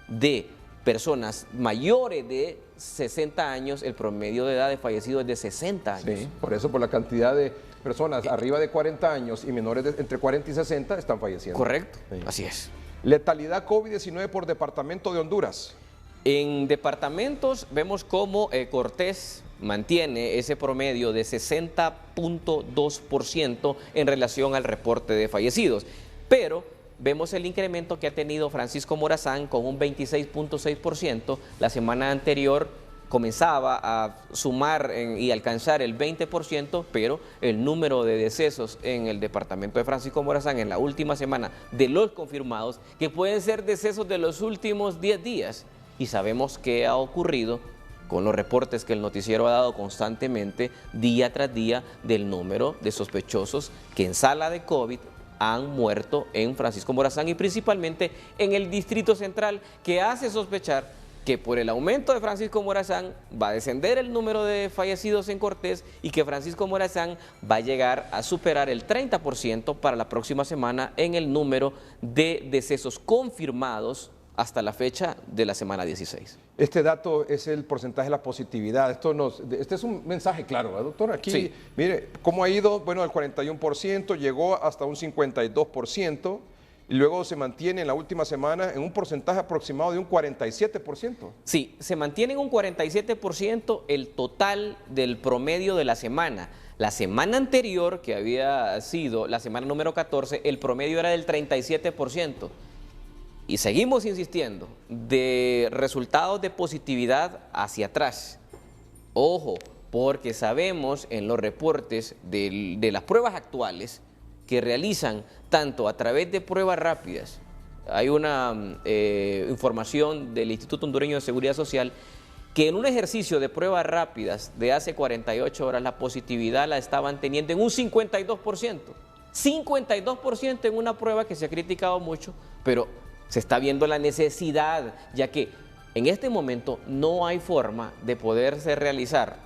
de personas mayores de 60 años, el promedio de edad de fallecidos es de 60 años. Sí, por eso, por la cantidad de personas arriba de 40 años y menores entre 40 y 60 están falleciendo. Correcto, sí. Así es. Letalidad COVID-19 por departamento de Honduras. En departamentos vemos cómo Cortés mantiene ese promedio de 60.2% en relación al reporte de fallecidos, pero vemos el incremento que ha tenido Francisco Morazán con un 26.6%. La semana anterior comenzaba a sumar y alcanzar el 20%, pero el número de decesos en el departamento de Francisco Morazán en la última semana de los confirmados, que pueden ser decesos de los últimos 10 días, y sabemos qué ha ocurrido con los reportes que el noticiero ha dado constantemente, día tras día, del número de sospechosos que en sala de COVID han muerto en Francisco Morazán y principalmente en el Distrito Central, que hace sospechar que por el aumento de Francisco Morazán va a descender el número de fallecidos en Cortés y que Francisco Morazán va a llegar a superar el 30% para la próxima semana en el número de decesos confirmados hasta la fecha de la semana 16. Este dato es el porcentaje de la positividad. Este es un mensaje claro, ¿verdad, doctor? Aquí, sí. Mire, cómo ha ido, bueno, del 41%, llegó hasta un 52%, y luego se mantiene en la última semana en un porcentaje aproximado de un 47%. Sí, se mantiene en un 47% el total del promedio de la semana. La semana anterior, que había sido la semana número 14, el promedio era del 37%. y seguimos insistiendo, de resultados de positividad hacia atrás. Ojo, porque sabemos en los reportes de las pruebas actuales que realizan tanto a través de pruebas rápidas. Hay una información del Instituto Hondureño de Seguridad Social que en un ejercicio de pruebas rápidas de hace 48 horas la positividad la estaban teniendo en un 52%. 52% en una prueba que se ha criticado mucho, pero se está viendo la necesidad, ya que en este momento no hay forma de poderse realizar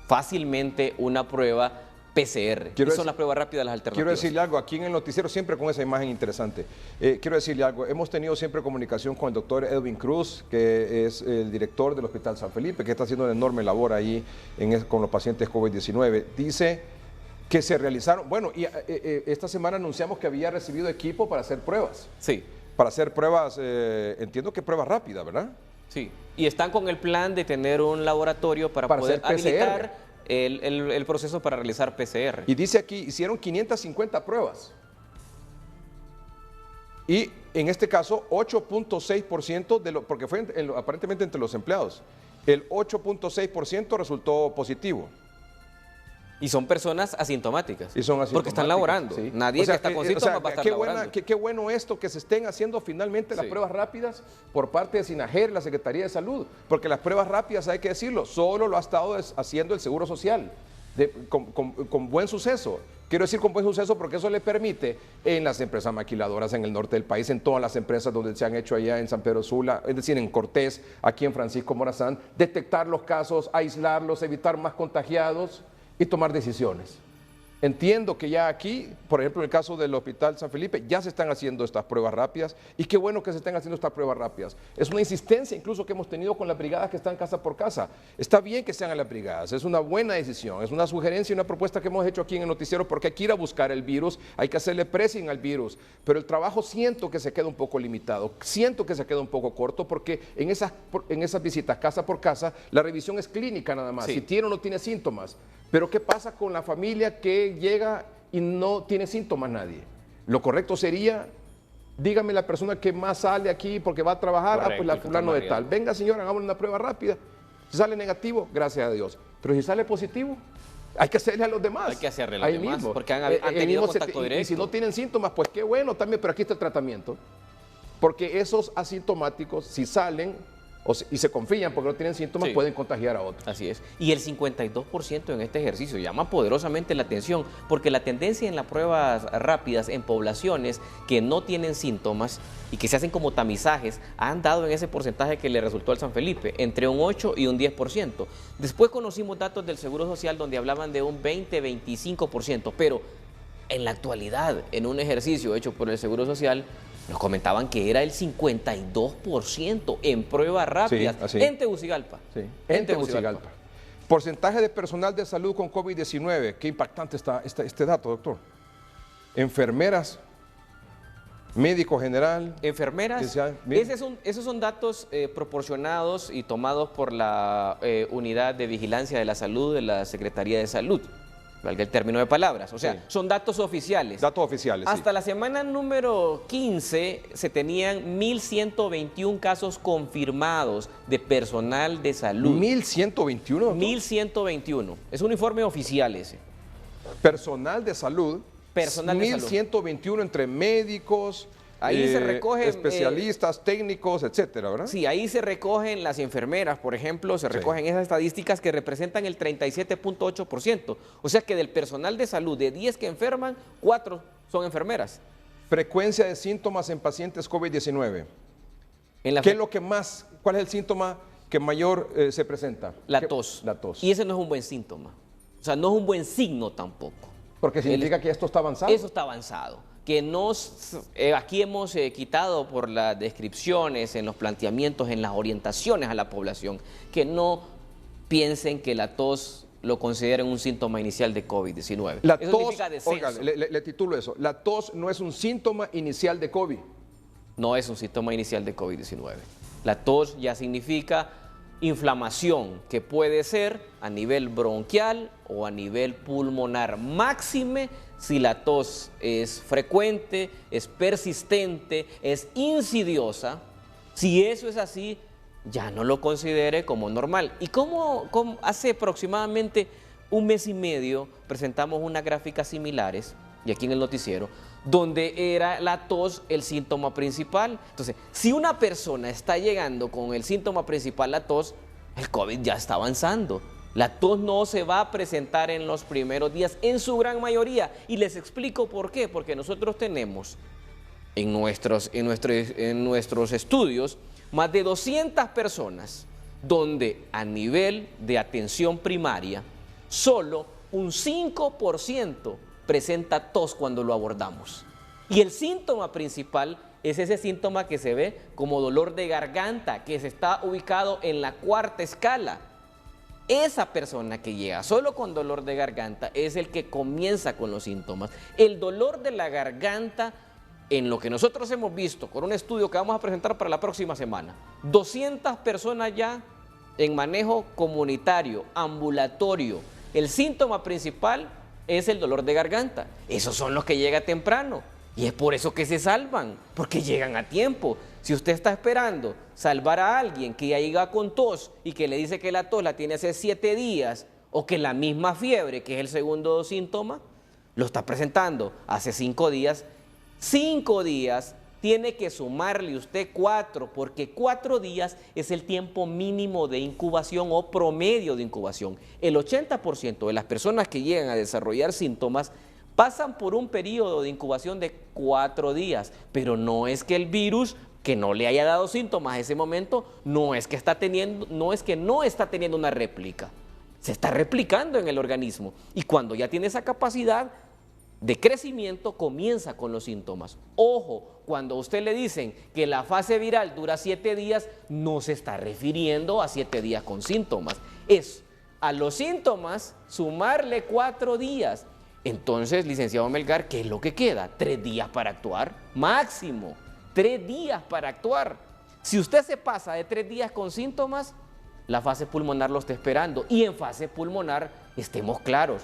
fácilmente una prueba PCR. Son las pruebas rápidas, las alternativas. Quiero decirle algo, aquí en el noticiero siempre con esa imagen interesante. Quiero decirle algo, hemos tenido siempre comunicación con el doctor Edwin Cruz, que es el director del Hospital San Felipe, que está haciendo una enorme labor ahí con los pacientes COVID-19. Dice que se realizaron, bueno, y esta semana anunciamos que había recibido equipo para hacer pruebas. Sí. Para hacer pruebas, entiendo que pruebas rápidas, ¿verdad? Sí, y están con el plan de tener un laboratorio para poder habilitar el proceso para realizar PCR. Y dice aquí, hicieron 550 pruebas. Y en este caso, 8.6% de lo, porque fue aparentemente entre los empleados, el 8.6% resultó positivo. Y son personas asintomáticas. Y son asintomáticas. Porque están laborando. Sí. Nadie que está con síntomas va a estar laborando. Qué bueno esto que se estén haciendo finalmente las pruebas rápidas por parte de SINAGER, la Secretaría de Salud. Porque las pruebas rápidas, hay que decirlo, solo lo ha estado haciendo el Seguro Social. Con buen suceso. Quiero decir con buen suceso porque eso le permite en las empresas maquiladoras en el norte del país, en todas las empresas donde se han hecho allá en San Pedro Sula, es decir, en Cortés, aquí en Francisco Morazán, detectar los casos, aislarlos, evitar más contagiados y tomar decisiones. Entiendo que ya aquí, por ejemplo, en el caso del Hospital San Felipe, ya se están haciendo estas pruebas rápidas y qué bueno que se estén haciendo estas pruebas rápidas. Es una insistencia incluso que hemos tenido con las brigadas que están casa por casa. Está bien que sean las brigadas, es una buena decisión, es una sugerencia y una propuesta que hemos hecho aquí en el noticiero porque hay que ir a buscar el virus, hay que hacerle pressing al virus, pero el trabajo siento que se queda un poco limitado, siento que se queda un poco corto porque en esas visitas casa por casa la revisión es clínica nada más, si tiene o no tiene síntomas. Pero ¿qué pasa con la familia que llega y no tiene síntomas nadie? Lo correcto sería, dígame la persona que más sale aquí porque va a trabajar, pues la fulano de tal. Venga señora, hagamos una prueba rápida. Si sale negativo, gracias a Dios. Pero si sale positivo, hay que hacerle a los demás. Hay que hacerle a los demás, mismo. porque han tenido contacto directo. Y si no tienen síntomas, pues qué bueno también, pero aquí está el tratamiento. Porque esos asintomáticos, si salen y se confían porque no tienen síntomas, pueden contagiar a otros. Así es. Y el 52% en este ejercicio llama poderosamente la atención, porque la tendencia en las pruebas rápidas en poblaciones que no tienen síntomas y que se hacen como tamizajes, han dado en ese porcentaje que le resultó al San Felipe, entre un 8 y un 10%. Después conocimos datos del Seguro Social donde hablaban de un 20-25%, pero en la actualidad, en un ejercicio hecho por el Seguro Social, nos comentaban que era el 52% en pruebas rápidas en Tegucigalpa. Sí, en Tegucigalpa. Porcentaje de personal de salud con COVID-19. Qué impactante está este dato, doctor. Enfermeras, médico general. Enfermeras. Esos son datos proporcionados y tomados por la Unidad de Vigilancia de la Salud de la Secretaría de Salud. Valga el término de palabras, o sea, son datos oficiales. Datos oficiales, Hasta la semana número 15 se tenían 1.121 casos confirmados de personal de salud. ¿1.121? 1.121. Es un informe oficial ese. Personal de salud. Personal de salud. 1.121 entre médicos, ahí se recogen especialistas, técnicos, etcétera, ¿verdad? Sí, ahí se recogen las enfermeras, por ejemplo, se recogen esas estadísticas que representan el 37.8%. O sea que del personal de salud, de 10 que enferman, 4 son enfermeras. Frecuencia de síntomas en pacientes COVID-19. ¿Qué es lo que más, cuál es el síntoma que mayor se presenta? La tos. La tos. Y ese no es un buen síntoma. O sea, no es un buen signo tampoco. Porque significa que esto está avanzado. Eso está avanzado. Que aquí hemos quitado por las descripciones, en los planteamientos, en las orientaciones a la población, que no piensen que la tos lo consideren un síntoma inicial de COVID-19. La tos, oiga, le titulo eso, la tos no es un síntoma inicial de COVID. No es un síntoma inicial de COVID-19. La tos ya significa inflamación que puede ser a nivel bronquial o a nivel pulmonar, máxime si la tos es frecuente, es persistente, es insidiosa. Si eso es así, ya no lo considere como normal. Y como hace aproximadamente un mes y medio presentamos unas gráficas similares, y aquí en el noticiero, donde era la tos el síntoma principal. Entonces, si una persona está llegando con el síntoma principal, la tos, el COVID ya está avanzando. La tos no se va a presentar en los primeros días, en su gran mayoría. Y les explico por qué. Porque nosotros tenemos en nuestros estudios más de 200 personas donde a nivel de atención primaria solo un 5% presenta tos cuando lo abordamos. Y el síntoma principal es ese síntoma que se ve como dolor de garganta, que se está ubicado en la 4ª escala. Esa persona que llega solo con dolor de garganta es el que comienza con los síntomas. El dolor de la garganta, en lo que nosotros hemos visto con un estudio que vamos a presentar para la próxima semana, 200 personas ya en manejo comunitario, ambulatorio. El síntoma principal es el dolor de garganta. Esos son los que llegan temprano. Y es por eso que se salvan, porque llegan a tiempo. Si usted está esperando salvar a alguien que ya llega con tos y que le dice que la tos la tiene hace 7 días, o que la misma fiebre, que es el segundo síntoma, lo está presentando hace 5 días, 5 días tiene que sumarle usted 4, porque 4 días es el tiempo mínimo de incubación o promedio de incubación. El 80% de las personas que llegan a desarrollar síntomas pasan por un periodo de incubación de 4 días, pero no es que el virus que no le haya dado síntomas a ese momento, no es que no está teniendo una réplica, se está replicando en el organismo, y cuando ya tiene esa capacidad de crecimiento comienza con los síntomas. Ojo, cuando a usted le dicen que la fase viral dura 7 días, no se está refiriendo a 7 días con síntomas, es a los síntomas sumarle 4 días. Entonces, licenciado Melgar, ¿qué es lo que queda? 3 días para actuar, máximo, 3 días para actuar. Si usted se pasa de 3 días con síntomas, la fase pulmonar lo está esperando. Y en fase pulmonar, estemos claros,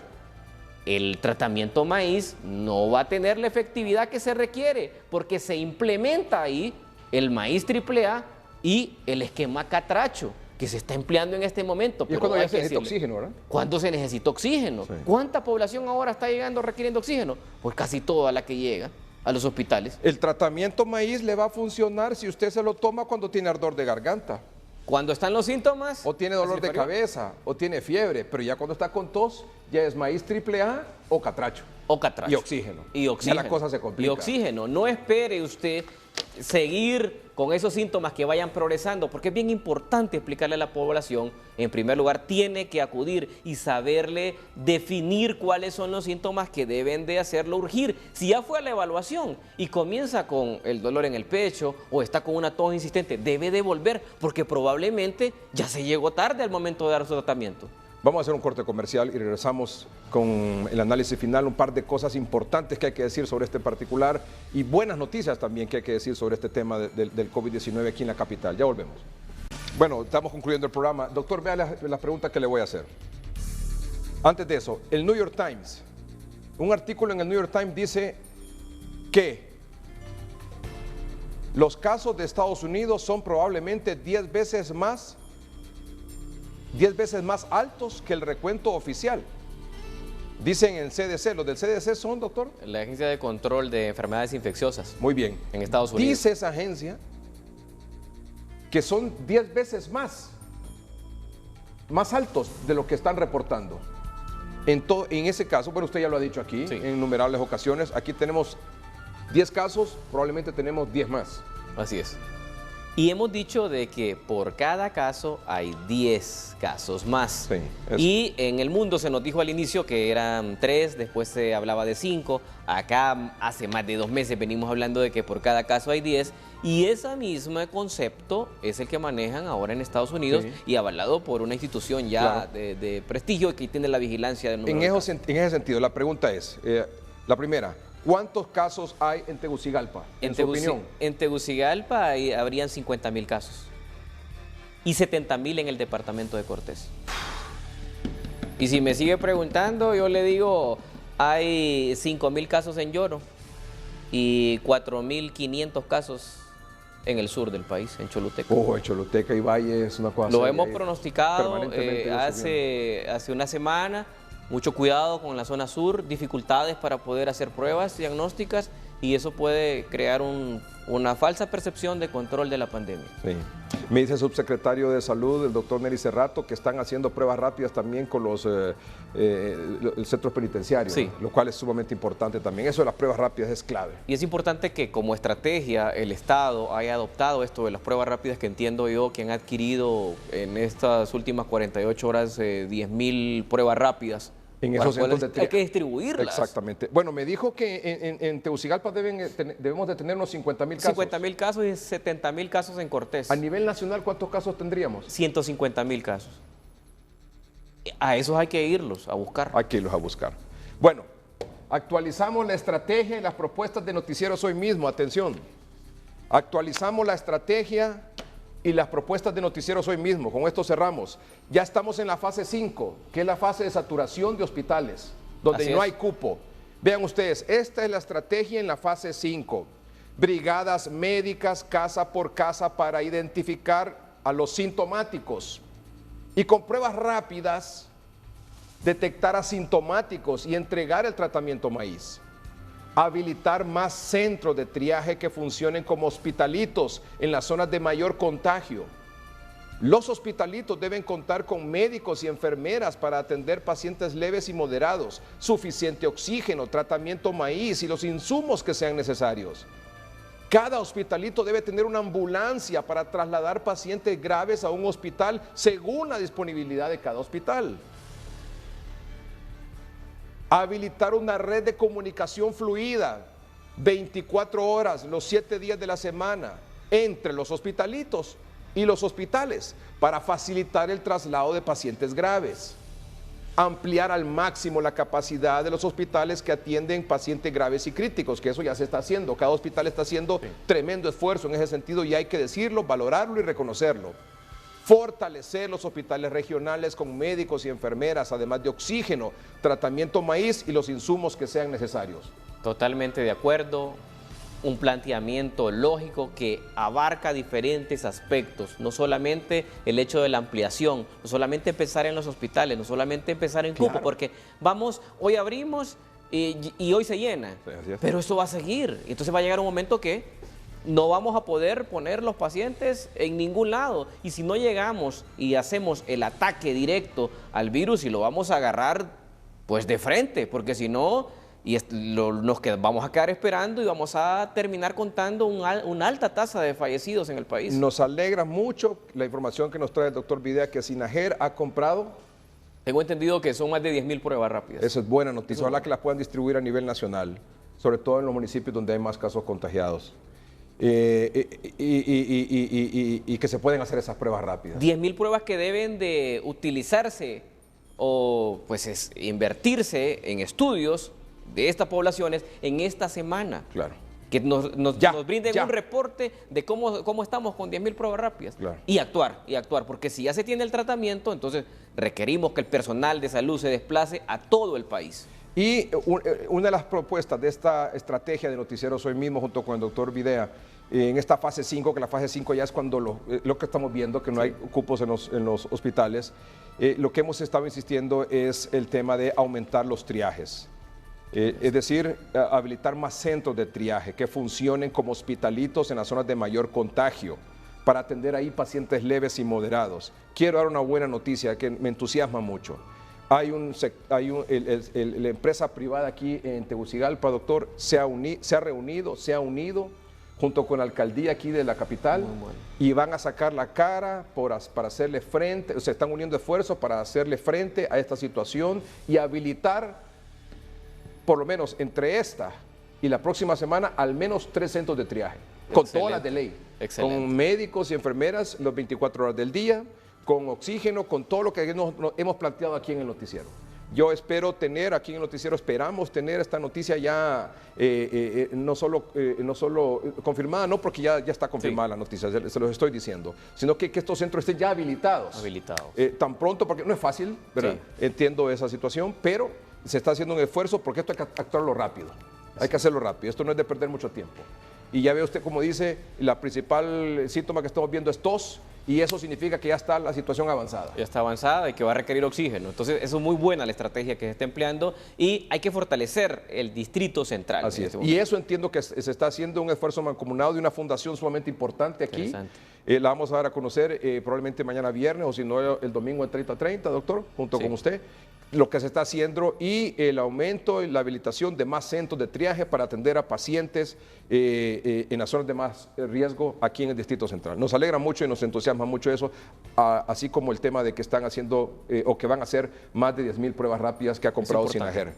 el tratamiento maíz no va a tener la efectividad que se requiere, porque se implementa ahí el maíz AAA y el esquema catracho, que se está empleando en este momento. Y es cuando ya se necesita oxígeno, ¿verdad? ¿Cuándo se necesita oxígeno? Sí. ¿Cuánta población ahora está llegando requiriendo oxígeno? Pues casi toda la que llega a los hospitales. El tratamiento maíz le va a funcionar si usted se lo toma cuando tiene ardor de garganta. Cuando están los síntomas. O tiene dolor de cabeza, o tiene fiebre, pero ya cuando está con tos, ya es maíz AAA o catracho. O catracho. Y oxígeno. Y oxígeno. Ya la cosa se complica. Y oxígeno. No espere usted seguir con esos síntomas que vayan progresando, porque es bien importante explicarle a la población. En primer lugar, tiene que acudir y saberle definir cuáles son los síntomas que deben de hacerlo urgir. Si ya fue a la evaluación y comienza con el dolor en el pecho o está con una tos insistente, debe de volver, porque probablemente ya se llegó tarde al momento de dar su tratamiento. Vamos a hacer un corte comercial y regresamos con el análisis final, un par de cosas importantes que hay que decir sobre este particular y buenas noticias también que hay que decir sobre este tema del COVID-19 aquí en la capital. Ya volvemos. Bueno, estamos concluyendo el programa. Doctor, vea las preguntas que le voy a hacer. Antes de eso, el New York Times, un artículo en el New York Times dice que los casos de Estados Unidos son probablemente 10 veces más altos que el recuento oficial. Dicen en el CDC, ¿los del CDC son, doctor? La Agencia de Control de Enfermedades Infecciosas. Muy bien. En Estados Unidos. Dice esa agencia que son 10 veces más altos de lo que están reportando. En ese caso, bueno, usted ya lo ha dicho aquí, sí, en innumerables ocasiones, aquí tenemos 10 casos, probablemente tenemos 10 más. Así es. Y hemos dicho de que por cada caso hay 10 casos más. Sí, y en el mundo se nos dijo al inicio que eran 3, después se hablaba de 5. Acá hace más de 2 meses venimos hablando de que por cada caso hay 10. Y ese mismo concepto es el que manejan ahora en Estados Unidos, sí, y avalado por una institución ya, claro, de prestigio que tiene la vigilancia del número de casos. En ese sentido, la pregunta es, la primera, ¿cuántos casos hay en Tegucigalpa, en su opinión? En Tegucigalpa habrían 50,000 casos. y 70,000 en el departamento de Cortés. Y si me sigue preguntando, yo le digo, hay 5,000 casos en Lloro y 4,500 casos en el sur del país, en Choluteca. Ojo, en Choluteca y Valle es una cosa. Lo hemos pronosticado permanentemente hace una semana. Mucho cuidado con la zona sur, dificultades para poder hacer pruebas diagnósticas y eso puede crear una falsa percepción de control de la pandemia. Sí. Me dice el subsecretario de Salud, el doctor Neri Cerrato, que están haciendo pruebas rápidas también con los centros penitenciarios, sí, ¿no? Lo cual es sumamente importante también. Eso de las pruebas rápidas es clave. Y es importante que como estrategia el Estado haya adoptado esto de las pruebas rápidas, que entiendo yo que han adquirido en estas últimas 48 horas 10,000 pruebas rápidas. En esos centros de hay que distribuirlas. Exactamente. Bueno, me dijo que en Tegucigalpa debemos de tener unos 50,000 casos. 50,000 casos y 70,000 casos en Cortés. A nivel nacional, ¿cuántos casos tendríamos? 150,000 casos. A esos hay que irlos a buscar. Hay que irlos a buscar. Bueno, actualizamos la estrategia y las propuestas de noticieros hoy mismo. Atención. Actualizamos la estrategia y las propuestas de noticieros hoy mismo. Con esto cerramos. Ya estamos en la fase 5, que es la fase de saturación de hospitales, donde no hay cupo. Vean ustedes, esta es la estrategia en la fase 5. Brigadas médicas casa por casa para identificar a los sintomáticos y con pruebas rápidas detectar asintomáticos y entregar el tratamiento maíz. Habilitar más centros de triaje que funcionen como hospitalitos en las zonas de mayor contagio. Los hospitalitos deben contar con médicos y enfermeras para atender pacientes leves y moderados, suficiente oxígeno, tratamiento maíz y los insumos que sean necesarios. Cada hospitalito debe tener una ambulancia para trasladar pacientes graves a un hospital según la disponibilidad de cada hospital. Habilitar una red de comunicación fluida, 24 horas, los 7 días de la semana, entre los hospitalitos y los hospitales, para facilitar el traslado de pacientes graves. Ampliar al máximo la capacidad de los hospitales que atienden pacientes graves y críticos, que eso ya se está haciendo. Cada hospital está haciendo tremendo esfuerzo en ese sentido y hay que decirlo, valorarlo y reconocerlo. Fortalecer los hospitales regionales con médicos y enfermeras, además de oxígeno, tratamiento maíz y los insumos que sean necesarios. Totalmente de acuerdo. Un planteamiento lógico que abarca diferentes aspectos, no solamente el hecho de la ampliación, no solamente empezar en los hospitales, no solamente empezar en cupo, porque vamos, hoy abrimos y hoy se llena, pero esto va a seguir. Entonces va a llegar un momento que no vamos a poder poner los pacientes en ningún lado. Y si no llegamos y hacemos el ataque directo al virus y lo vamos a agarrar pues de frente, porque si no, vamos a quedar esperando y vamos a terminar contando una alta tasa de fallecidos en el país. Nos alegra mucho la información que nos trae el doctor Videa, que Sinajer ha comprado. Tengo entendido que son más de 10,000 pruebas rápidas. Eso es buena noticia. Ojalá que las puedan distribuir a nivel nacional, sobre todo en los municipios donde hay más casos contagiados. Y que se pueden hacer esas pruebas rápidas. 10,000 pruebas que deben de utilizarse o pues invertirse en estudios de estas poblaciones en esta semana. Claro. Que nos brinden un reporte de cómo estamos con 10,000 pruebas rápidas. Claro. Y actuar, porque si ya se tiene el tratamiento, entonces requerimos que el personal de salud se desplace a todo el país. Y una de las propuestas de esta estrategia de noticieros hoy mismo, junto con el doctor Videa, en esta fase 5, que la fase 5 ya es cuando lo que estamos viendo, que no hay cupos en los hospitales, lo que hemos estado insistiendo es el tema de aumentar los triajes. Es decir, habilitar más centros de triaje que funcionen como hospitalitos en las zonas de mayor contagio para atender ahí pacientes leves y moderados. Quiero dar una buena noticia que me entusiasma mucho. La empresa privada aquí en Tegucigalpa, doctor, se ha unido junto con la alcaldía aquí de la capital y van a sacar la cara para hacerle frente, se están uniendo esfuerzos para hacerle frente a esta situación y habilitar por lo menos entre esta y la próxima semana, al menos 3 centros de triaje, con todas las de ley, con médicos y enfermeras las 24 horas del día, con oxígeno, con todo lo que hemos planteado aquí en el noticiero. Yo espero tener, aquí en el noticiero esperamos tener esta noticia ya no solo confirmada, no porque ya está confirmada la noticia, se los estoy diciendo, sino que estos centros estén ya habilitados. Tan pronto, porque no es fácil, ¿verdad? Sí. Entiendo esa situación, pero se está haciendo un esfuerzo porque esto hay que actuarlo rápido. Hay que hacerlo rápido, esto no es de perder mucho tiempo. Y ya ve usted, como dice, la principal síntoma que estamos viendo es tos, y eso significa que ya está la situación avanzada. Ya está avanzada y que va a requerir oxígeno. Entonces, eso es muy buena la estrategia que se está empleando y hay que fortalecer el Distrito Central. Así es. Y eso entiendo que se está haciendo un esfuerzo mancomunado de una fundación sumamente importante aquí. La vamos a dar a conocer probablemente mañana viernes o si no el domingo en 30:30, doctor, junto con usted. Lo que se está haciendo y el aumento y la habilitación de más centros de triaje para atender a pacientes en las zonas de más riesgo aquí en el Distrito Central. Nos alegra mucho y nos entusiasma mucho eso, así como el tema de que están haciendo o que van a hacer más de 10,000 pruebas rápidas que ha comprado Sinajer.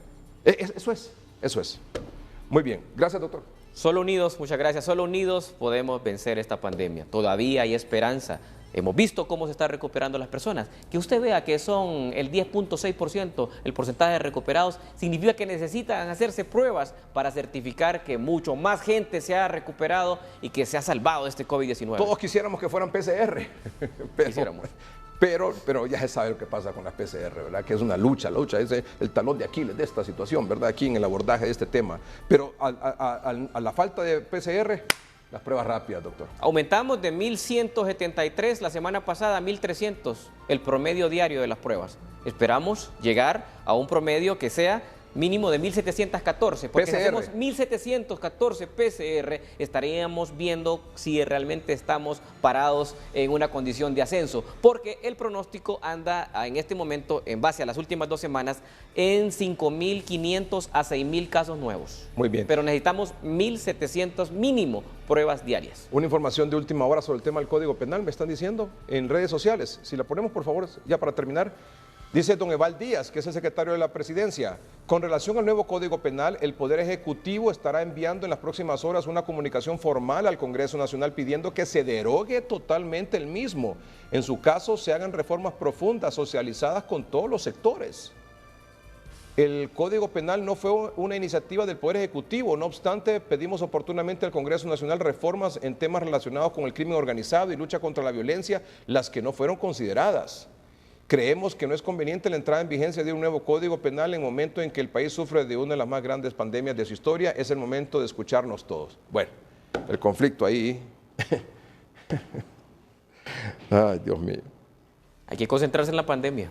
Eso es. Muy bien, gracias, doctor. Solo unidos, muchas gracias, solo unidos podemos vencer esta pandemia. Todavía hay esperanza. Hemos visto cómo se están recuperando las personas. Que usted vea que son el 10.6% el porcentaje de recuperados, significa que necesitan hacerse pruebas para certificar que mucho más gente se ha recuperado y que se ha salvado de este COVID-19. Todos quisiéramos que fueran PCR, pero ya se sabe lo que pasa con las PCR, ¿verdad? Que es una lucha es el talón de Aquiles de esta situación, ¿verdad? Aquí en el abordaje de este tema. Pero a la falta de PCR... Las pruebas rápidas, doctor. Aumentamos de 1.173 la semana pasada a 1.300 el promedio diario de las pruebas. Esperamos llegar a un promedio que sea mínimo de 1.714, porque si hacemos 1.714 PCR, estaríamos viendo si realmente estamos parados en una condición de ascenso, porque el pronóstico anda en este momento, en base a las últimas 2 semanas, en 5.500 a 6.000 casos nuevos. Muy bien. Pero necesitamos 1.700 mínimo pruebas diarias. Una información de última hora sobre el tema del Código Penal, me están diciendo, en redes sociales. Si la ponemos, por favor, ya para terminar. Dice don Eval Díaz, que es el secretario de la Presidencia, con relación al nuevo Código Penal, el Poder Ejecutivo estará enviando en las próximas horas una comunicación formal al Congreso Nacional pidiendo que se derogue totalmente el mismo. En su caso, se hagan reformas profundas, socializadas con todos los sectores. El Código Penal no fue una iniciativa del Poder Ejecutivo, no obstante, pedimos oportunamente al Congreso Nacional reformas en temas relacionados con el crimen organizado y lucha contra la violencia, las que no fueron consideradas. Creemos que no es conveniente la entrada en vigencia de un nuevo Código Penal en el momento en que el país sufre de una de las más grandes pandemias de su historia. Es el momento de escucharnos todos. Bueno, el conflicto ahí. Ay, Dios mío. Hay que concentrarse en la pandemia,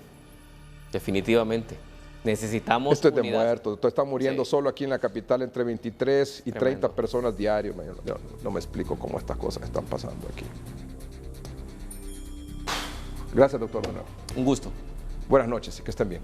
definitivamente. Necesitamos Esto es de muertos. Esto está muriendo solo aquí en la capital entre 23 y 30 personas diarios. No me explico cómo estas cosas están pasando aquí. Gracias, doctor. Un gusto. Buenas noches y que estén bien.